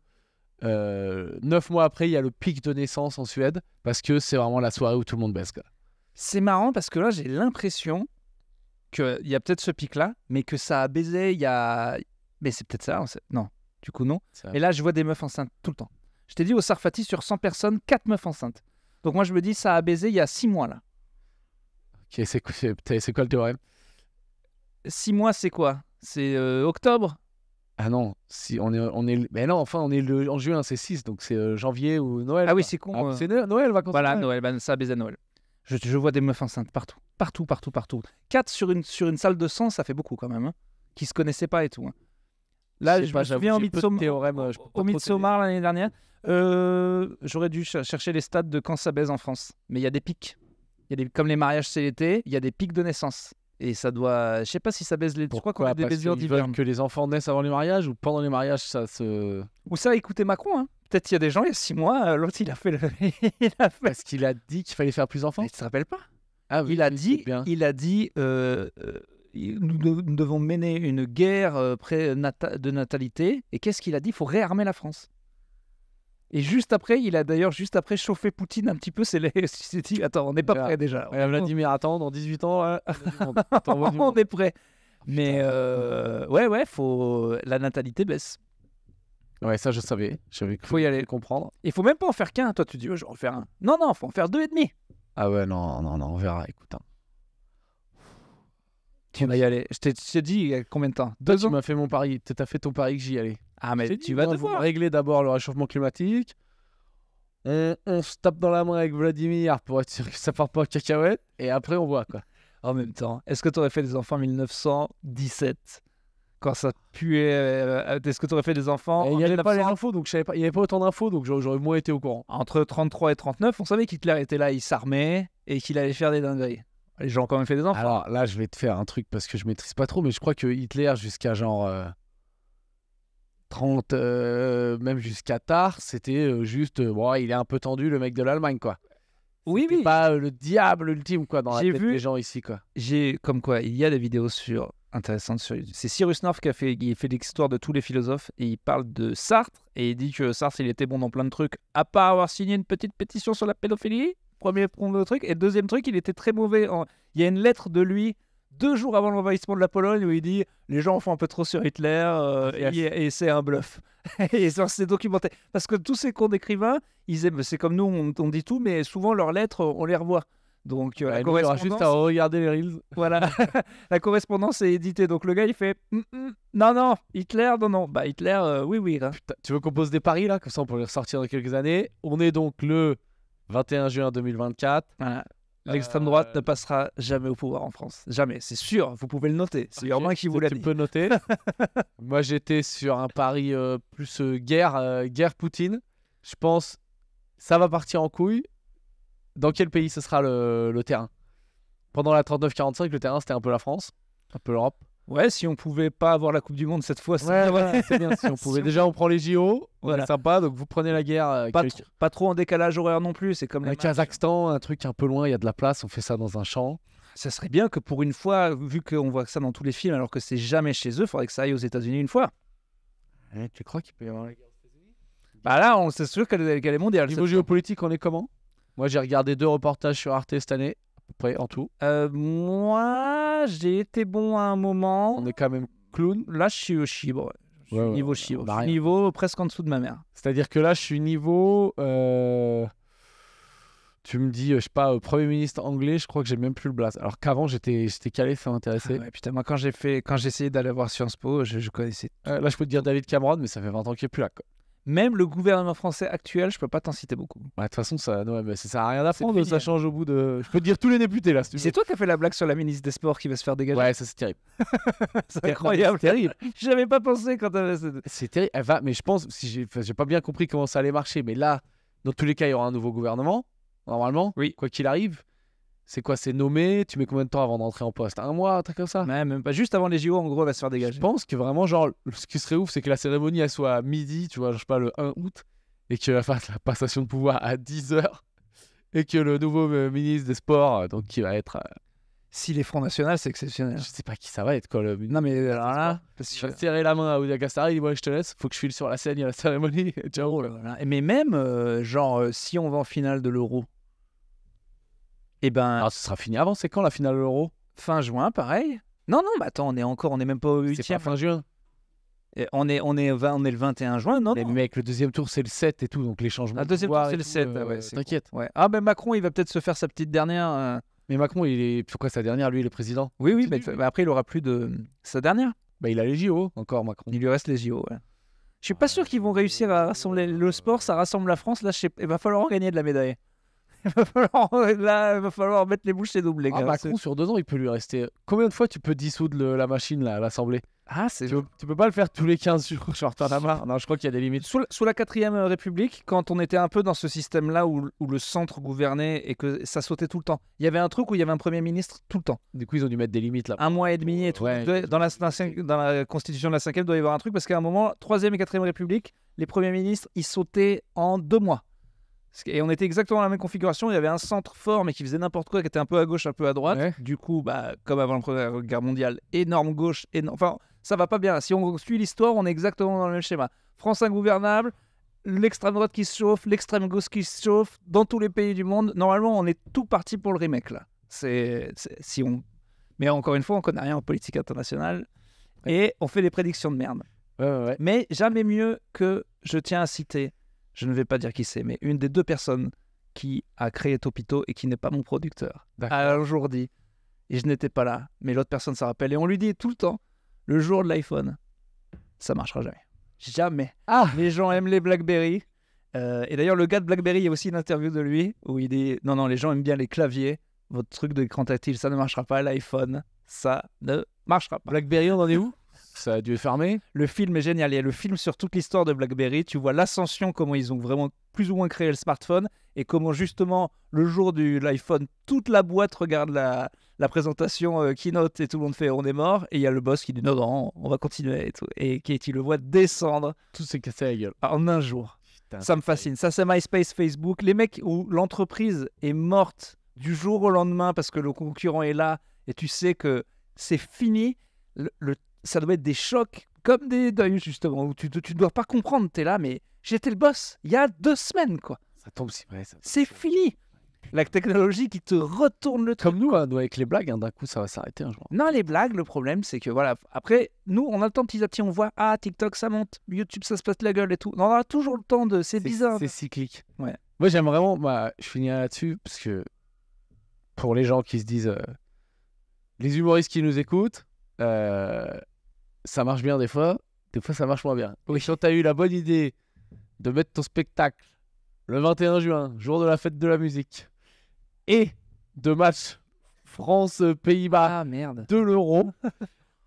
9 mois après, il y a le pic de naissance en Suède, parce que c'est vraiment la soirée où tout le monde baisse, quoi. C'est marrant, parce que là, j'ai l'impression... qu'il y a peut-être ce pic-là, mais que ça a baisé il y a... Mais c'est peut-être ça, non, du coup non. Et là, je vois des meufs enceintes tout le temps. Je t'ai dit, au Sarfati, sur 100 personnes, 4 meufs enceintes. Donc moi, je me dis, ça a baisé il y a 6 mois, là. Ok, c'est quoi le théorème? 6 mois, c'est quoi? C'est octobre? Ah non, si on est... Mais non, enfin, on est en juin, c'est 6, donc c'est janvier ou Noël. Ah oui, c'est con. C'est Noël, vacances. Voilà, Noël, ça a baisé à Noël. Je vois des meufs enceintes partout. Partout. 4 sur une salle de 100, ça fait beaucoup quand même. Hein, qui se connaissaient pas et tout. Hein. Là, je me souviens au Midsommar l'année dernière, j'aurais dû chercher les stats de quand ça baise en France. Mais il y a des pics. Comme les mariages c'est l'été, il y a des pics de naissance. Et ça doit... Je sais pas si ça baise les... Pourquoi? Pourquoi des baisers veulent que les enfants naissent avant les mariages ou pendant les mariages, ça se... Ou ça, écoutez Macron, hein. Peut-être il y a des gens, il y a 6 mois, l'autre il a fait Parce qu'il a dit qu'il fallait faire plus d'enfants. Mais tu te rappelles pas? Ah oui, il a dit nous devons mener une guerre de natalité. Et qu'est-ce qu'il a dit? Il faut réarmer la France. Et juste après, il a d'ailleurs chauffé Poutine un petit peu. Il s'est dit, attends, on n'est pas prêt déjà. Vladimir, attends, dans 18 ans, là, on est prêt. Mais la natalité baisse. Ouais, ça je savais. Faut y aller. Comprendre. Il faut même pas en faire qu'un. Toi, tu dis, je vais en faire un. Non, faut en faire 2,5. Ah ouais, non, on verra. Écoute. Hein. Tu vas y aller. Je t'ai dit il y a combien de temps? 2 ans. Tu m'as fait mon pari. Tu as fait ton pari que j'y allais. Ah, mais tu vas devoir régler d'abord le réchauffement climatique. On se tape dans la main avec Vladimir pour être sûr que ça part pas en cacahuète. Et après, on voit, quoi. En même temps, est-ce que tu aurais fait des enfants en 1917 quand ça puait? Est-ce que tu aurais fait des enfants Il n'y avait pas les infos, donc je savais pas. Il n'y avait pas autant d'infos, donc j'aurais moins été au courant. Entre 33 et 39, on savait qu'Hitler était là, il s'armait et qu'il allait faire des dingueries. Les gens ont quand même fait des enfants. Alors là, je vais te faire un truc parce que je maîtrise pas trop, mais je crois que Hitler, jusqu'à genre 30, même jusqu'à tard, c'était juste, il est un peu tendu, le mec de l'Allemagne, quoi. Oui. Pas le diable ultime, quoi, dans la tête des gens ici, quoi. Comme quoi, il y a des vidéos sur intéressante sur YouTube. C'est Cyrus North qui fait l'histoire de tous les philosophes et il parle de Sartre et il dit que Sartre il était bon dans plein de trucs à part avoir signé une petite pétition sur la pédophilie. Premier truc. Et deuxième truc, il était très mauvais. Il y a une lettre de lui 2 jours avant l'envahissement de la Pologne où il dit les gens font un peu trop sur Hitler et c'est un bluff. Et ça, c'est documenté. Parce que tous ces cours d'écrivains, ils aiment, c'est comme nous, on dit tout, mais souvent leurs lettres, on les revoit. Donc la il y aura juste à regarder les reels. Voilà, la correspondance est éditée. Donc le gars, il fait non, Hitler, non. Bah Hitler, oui. Hein. Putain, tu veux qu'on pose des paris là, comme ça on peut les ressortir dans quelques années. On est donc le 21 juin 2024. Voilà. L'extrême droite ne passera jamais au pouvoir en France. Jamais, c'est sûr. Vous pouvez le noter. C'est Urbain qui vous l'a dit. Tu peux noter. Moi, j'étais sur un pari plus guerre Poutine. Je pense ça va partir en couille. Dans quel pays ce sera le terrain? Pendant la 39-45, le terrain, c'était un peu la France, un peu l'Europe. Ouais, si on pouvait pas avoir la Coupe du Monde cette fois, c'est bien. Si on pouvait. Déjà, on prend les JO, voilà. C'est sympa, donc vous prenez la guerre. Pas trop en décalage horaire non plus, c'est comme le Kazakhstan, un truc un peu loin, il y a de la place, on fait ça dans un champ. Ça serait bien que pour une fois, vu qu'on voit ça dans tous les films alors que c'est jamais chez eux, il faudrait que ça aille aux États-Unis une fois. Tu crois qu'il peut y avoir la guerre aux États-Unis? Bah là, c'est sûr qu'elle est mondiale. Niveau géopolitique, on est comment? Moi, j'ai regardé 2 reportages sur Arte cette année, à peu près en tout. Moi, j'ai été bon à un moment. On est quand même clown. Là, je suis au chibre. Je suis niveau chibre. Je suis niveau presque en dessous de ma mère. C'est-à-dire que là, je suis niveau... Tu me dis, je sais pas, Premier ministre anglais, je crois que j'ai même plus le blaze. Alors qu'avant, j'étais calé, ça m'intéressait. Ouais, putain, moi, quand j'ai essayé d'aller voir Sciences Po, je connaissais. Là, je peux te dire David Cameron, mais ça fait 20 ans qu'il n'est plus là, quoi. Même le gouvernement français actuel, je peux pas t'en citer beaucoup. De toute façon, ça sert à rien d'apprendre, ça change au bout de... Je peux te dire tous les députés, là, si tu veux. C'est toi qui as fait la blague sur la ministre des Sports qui va se faire dégager. Ouais, ça, c'est terrible. C'est incroyable. C'est terrible. J'avais pas pensé quand t'avais... C'est terrible. Elle va... Mais je pense, si j'ai pas bien compris comment ça allait marcher, mais là, dans tous les cas, il y aura un nouveau gouvernement, normalement. Oui. Quoi qu'il arrive. C'est quoi? C'est nommé? Tu mets combien de temps avant d'entrer en poste? 1 mois, un truc comme ça? Ouais, même pas. Juste avant les JO, en gros, elle va se faire dégager. Je pense que vraiment, genre, ce qui serait ouf, c'est que la cérémonie, elle soit à midi, tu vois, je sais pas, le 1 août, et qu'elle fasse la passation de pouvoir à 10h, et que le nouveau ministre des Sports, donc qui va être... Si les Fronts National, c'est exceptionnel. Je sais pas qui ça va être, quoi. Non, mais alors là... Je vais serrer la main à Oudia Castari, il dit, ouais, je te laisse, faut que je file sur la scène, il y a la cérémonie. Ciao. Voilà. Mais même, si on va en finale de l'Euro, et ben... Alors, ce sera fini avant, c'est quand la finale de l'Euro? Fin juin, pareil. Non, mais attends, on est même pas au 8e. C'est pas fin juin. Et on est le 21 juin, non? Mais mec, le deuxième tour, c'est le 7 et tout, donc les changements. Le deuxième tour, c'est le 7, ouais. T'inquiète. Ouais. Ah, ben Macron, il va peut-être se faire sa petite dernière... Mais Macron, il est... Pourquoi sa dernière, lui, il est président? Oui, mais après, il aura plus de... Sa dernière? Bah, il a les JO, encore, Macron. Il lui reste les JO, ouais. Je suis pas sûr qu'ils vont réussir à rassembler le sport, ça rassemble la France. Là, il va falloir en gagner de la médaille. Il va falloir mettre les bouches et doubles, les gars. Macron, sur 2 ans, il peut lui rester... Combien de fois tu peux dissoudre la machine, là, à l'Assemblée? Tu peux pas le faire tous les 15 jours, genre t'en as marre. Non, je crois qu'il y a des limites. Sous la 4ème République, quand on était un peu dans ce système-là où le centre gouvernait et que ça sautait tout le temps, il y avait un truc où il y avait un Premier ministre tout le temps. Du coup, ils ont dû mettre des limites, là. 1 mois et demi et tout. Ouais. Dans la constitution de la 5ème, il doit y avoir un truc parce qu'à un moment, 3ème et 4ème République, les premiers ministres, ils sautaient en 2 mois. Et on était exactement dans la même configuration. Il y avait un centre fort, mais qui faisait n'importe quoi, qui était un peu à gauche, un peu à droite. Ouais. Du coup, comme avant la Première Guerre mondiale, énorme gauche. Enfin, ça va pas bien. Si on suit l'histoire, on est exactement dans le même schéma. France ingouvernable, l'extrême droite qui se chauffe, l'extrême gauche qui se chauffe. Dans tous les pays du monde, normalement, on est tout parti pour le remake, là. Mais encore une fois, on connaît rien en politique internationale. Et on fait des prédictions de merde. Ouais. Mais jamais mieux que, je tiens à citer... Je ne vais pas dire qui c'est, mais une des 2 personnes qui a créé Topito et qui n'est pas mon producteur a un jour dit, et je n'étais pas là, mais l'autre personne s'en rappelle, et on lui dit tout le temps, le jour de l'iPhone, ça marchera jamais. Jamais. Les gens aiment les BlackBerry. Et d'ailleurs, le gars de BlackBerry, il y a aussi une interview de lui où il dit, non, les gens aiment bien les claviers, votre truc d'écran tactile, ça ne marchera pas, l'iPhone, ça ne marchera pas. BlackBerry, on en est où? Ça a dû être fermé. Le film est génial. Il y a le film sur toute l'histoire de BlackBerry. Tu vois l'ascension, comment ils ont vraiment plus ou moins créé le smartphone et comment justement le jour de l'iPhone, toute la boîte regarde la présentation keynote et tout le monde fait on est mort. Et il y a le boss qui dit non, on va continuer et tout. Et Katie le voit descendre. Tout s'est cassé la gueule. En un jour. Putain, ça me fascine. Ça, c'est MySpace, Facebook. Les mecs où l'entreprise est morte du jour au lendemain parce que le concurrent est là et tu sais que c'est fini. ça doit être des chocs comme des deuils, justement, où tu dois pas comprendre. T'es là, mais j'étais le boss il y a 2 semaines, quoi. Ça tombe si. Ouais, ça tombe. C'est fini. La technologie qui te retourne le truc. Comme nous, avec les blagues, d'un coup, ça va s'arrêter un jour. Non, les blagues, le problème, c'est que voilà. Après, nous, on a le temps petit à petit, on voit, TikTok, ça monte, YouTube, ça se passe la gueule et tout. On aura toujours le temps de. C'est bizarre. C'est cyclique. Ouais. Moi, j'aime vraiment. Je finirai là-dessus parce que pour les gens qui se disent. Les humoristes qui nous écoutent, ça marche bien des fois ça marche moins bien. Oui. Quand tu as eu la bonne idée de mettre ton spectacle le 21 juin, jour de la fête de la musique, et de match France-Pays-Bas Ah merde. de l'Euro.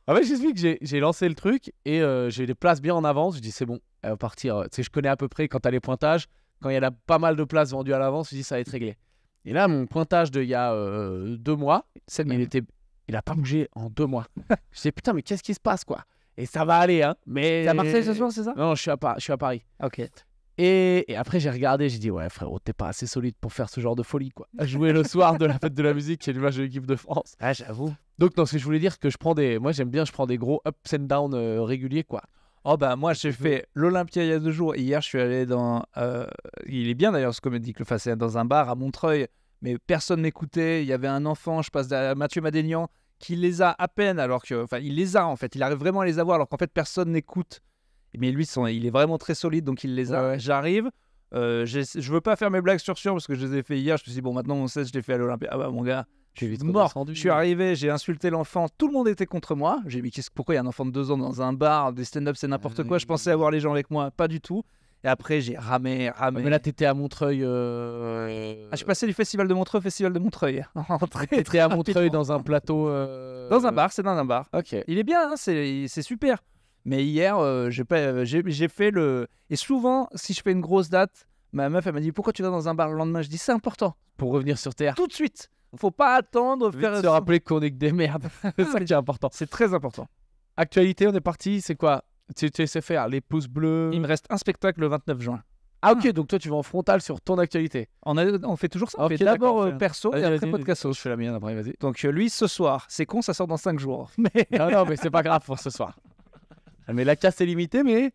En fait, j'explique que j'ai lancé le truc et j'ai eu des places bien en avance. Je dis c'est bon, elle va partir. Tu sais, je connais à peu près quand tu as les pointages. Quand il y a pas mal de places vendues à l'avance, je dis ça va être réglé. Et là, mon pointage d'il y a 2 mois, il a pas bougé en 2 mois. Je dis putain, mais qu'est-ce qui se passe quoi? Et ça va aller, hein. Mais... T'es à Marseille ce soir, c'est ça? Non, je suis à Paris. Ok. Et après, j'ai regardé, j'ai dit, ouais, frérot, t'es pas assez solide pour faire ce genre de folie, quoi. Jouer le soir de la fête de la musique, qui est le match de l'équipe de France. Ah, j'avoue. Donc, non, ce que je voulais dire, que moi, j'aime bien, je prends des gros ups and downs réguliers, quoi. Oh, bah, moi, j'ai fait l'Olympia il y a 2 jours. Hier, je suis allé dans. Il est bien d'ailleurs, ce comédie que le fasse, dans un bar à Montreuil, mais personne n'écoutait. Il y avait un enfant, je passe à Mathieu Madénian, qui les a à peine, alors que. Enfin, il les a, en fait. Il arrive vraiment à les avoir, alors qu'en fait, personne n'écoute. Mais lui, il est vraiment très solide, donc il les a. Ouais. J'arrive. Je veux pas faire mes blagues sur parce que je les ai fait hier. Je me suis dit, bon, maintenant, mon 16, je l'ai fait à l'Olympia. Ah bah, mon gars, je suis vite mort. Je suis arrivé, j'ai insulté l'enfant. Tout le monde était contre moi. J'ai dit, pourquoi il y a un enfant de 2 ans dans un bar? Des stand-up, c'est n'importe quoi. Je pensais avoir les gens avec moi. Pas du tout. Et après, j'ai ramé. Mais là, t'étais à Montreuil. Je suis passé du festival de Montreuil au festival de Montreuil. T'étais à Montreuil dans un plateau. Dans un bar, c'est dans un bar. Ok. Il est bien, hein, c'est super. Mais hier, j'ai fait le. Et souvent, si je fais une grosse date, ma meuf, elle m'a dit, pourquoi tu vas dans un bar le lendemain? Je dis, c'est important. Pour revenir sur Terre. Tout de suite. Faut pas attendre. Se rappeler qu'on est que des merdes. C'est ça qui est important. C'est très important. Actualité, on est parti. C'est quoi? Tu sais faire les pouces bleus. Il me reste un spectacle le 29 juin. Ah ok, donc toi tu vas en frontal sur ton actualité. On fait toujours ça. On Ok, fait d'abord d'accord, perso et après podcast. Je fais la mienne après, vas-y. Donc lui, ce soir, c'est con, ça sort dans 5 jours. Mais Non, mais c'est pas grave pour ce soir. Mais la casse est limitée, mais...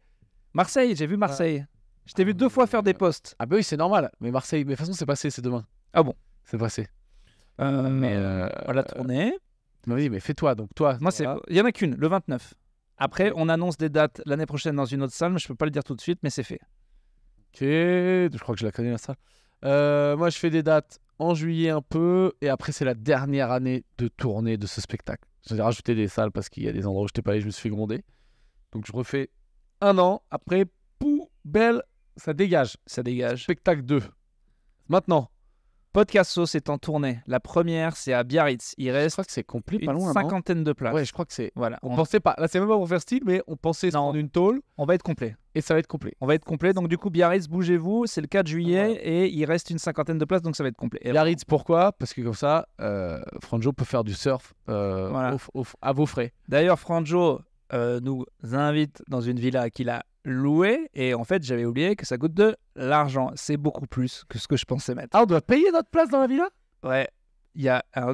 Marseille, j'ai vu Marseille. Je t'ai vu 2 fois faire des posts. Ah bah oui, c'est normal. Mais Marseille, mais de toute façon c'est passé, c'est demain. Ah bon? C'est passé. Mais la tournée. Mais oui, mais fais-toi, donc toi... Moi, il y en a qu'une, le 29. Après, on annonce des dates l'année prochaine dans une autre salle, mais je peux pas le dire tout de suite, mais c'est fait. Ok, je crois que je la connais la salle. Moi, je fais des dates en juillet un peu, et après, c'est la dernière année de tournée de ce spectacle. J'ai rajouté des salles parce qu'il y a des endroits où je n'étais pas allé, je me suis fait gronder. Donc, je refais 1 an. Après, poubelle, ça dégage. Ça dégage. Spectacle 2. Maintenant. Podcast Sauce est en tournée. La première, c'est à Biarritz. Il Je reste crois que c'est complet, pas une loin, 50aine de places. Ouais, je crois que c'est... Voilà. On pensait pas... Là, c'est même pas pour faire style, mais on pensait se prendre une tôle. On va être complet. Et ça va être complet. On va être complet. Donc, du coup, Biarritz, bougez-vous. C'est le 4 juillet et il reste une 50aine de places, donc ça va être complet. Et Biarritz, pourquoi? Parce que comme ça, Franjo peut faire du surf Voilà. à vos frais. D'ailleurs, Franjo nous invite dans une villa qu'il a louée. Et en fait, j'avais oublié que ça coûte de l'argent. C'est beaucoup plus que ce que je pensais mettre. Ah, on doit payer notre place dans la villa? Ouais.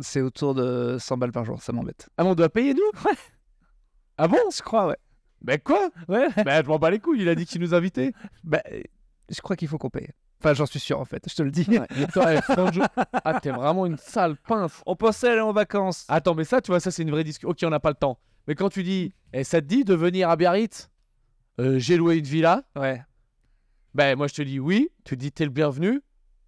C'est autour de 100 balles par jour. Ça m'embête. Ah, mais on doit payer nous? Ouais. Ah bon? Je crois, ouais. Ben quoi? Ouais. Ben je m'en bats les couilles, il a dit qu'il nous invitait. Bah, je crois qu'il faut qu'on paye. Enfin, j'en suis sûr, en fait. Je te le dis. Ouais, Franjo... Ah, t'es vraiment une sale pince. On pensait aller en vacances. Attends, mais ça, tu vois, ça, c'est une vraie discussion. Ok, on n'a pas le temps. Mais quand tu dis, ça te dit de venir à Biarritz? J'ai loué une villa. Ouais. Ben, moi, je te dis oui. Tu te dis, t'es le bienvenu.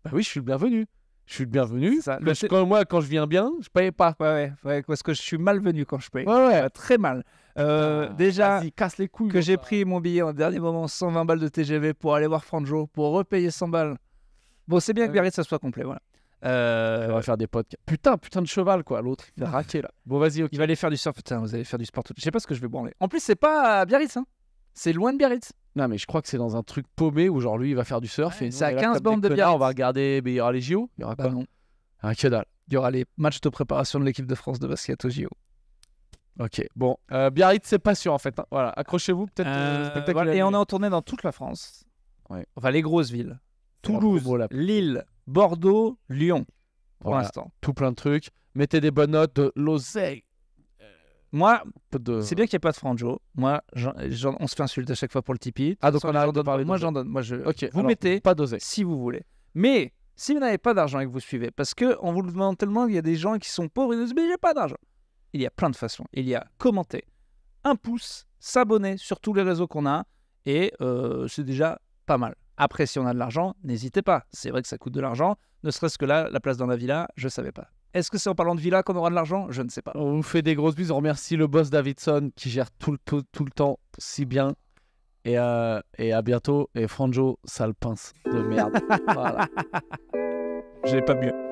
Ben oui, je suis le bienvenu. Je suis le bienvenu. Ça. Quand je viens bien, je paye pas. Ouais, parce que je suis malvenu quand je paye. Ouais. Très mal. Déjà, vas-y, casse les couilles. que j'ai pris mon billet en dernier moment, 120 balles de TGV pour aller voir Franjo, pour repayer 100 balles. Bon, c'est bien que Biarritz, ça soit complet, voilà. On va faire des podcasts. Putain de cheval, quoi. L'autre, il va raquer, là. Bon, vas-y, ok. Il va aller faire du surf. Putain, vous allez faire du sport tout. Je sais pas ce que je vais branler. En plus, c'est pas à Biarritz, hein. C'est loin de Biarritz. Non, mais je crois que c'est dans un truc paumé où, genre, lui, il va faire du surf. Ouais, et c'est à nous, 15 bandes de Biarritz. On va regarder. Mais il y aura les JO. Il y aura quoi? Non. Un que dalle. Il y aura les matchs de préparation de l'équipe de France de basket au JO. Ok, bon. Biarritz, c'est pas sûr, en fait. Hein. Voilà, accrochez-vous, peut-être. Spectacle Voilà. Et on est en tournée dans toute la France. Ouais. Enfin, les grosses villes. Toulouse, Lille, Bordeaux, Lyon. Pour voilà. l'instant. Tout plein de trucs. Mettez des bonnes notes de l'oseille. Moi, Peu de... c'est bien qu'il n'y ait pas de Franjo. Moi, on se fait insulter à chaque fois pour le Tipeee. Ah, donc De toute on façon, arrête j'en de donne- parler Moi, d'oseille. j'en donne. Moi, Ok, vous alors, mettez pas d'oseille. si vous voulez. Mais si vous n'avez pas d'argent et que vous suivez, parce qu'on vous le demande tellement, il y a des gens qui sont pauvres et nous disent mais j'ai pas d'argent. Il y a plein de façons. Il y a commenter, un pouce, s'abonner sur tous les réseaux qu'on a et c'est déjà pas mal. Après, si on a de l'argent, n'hésitez pas. C'est vrai que ça coûte de l'argent. Ne serait-ce que là, la place dans la villa, je savais pas. Est-ce que c'est en parlant de villa qu'on aura de l'argent? Je ne sais pas. On vous fait des grosses bises. On remercie le boss Davidson qui gère tout le temps si bien. Et à bientôt. Et Franjo, sale pince de merde. Voilà. J'ai pas mieux.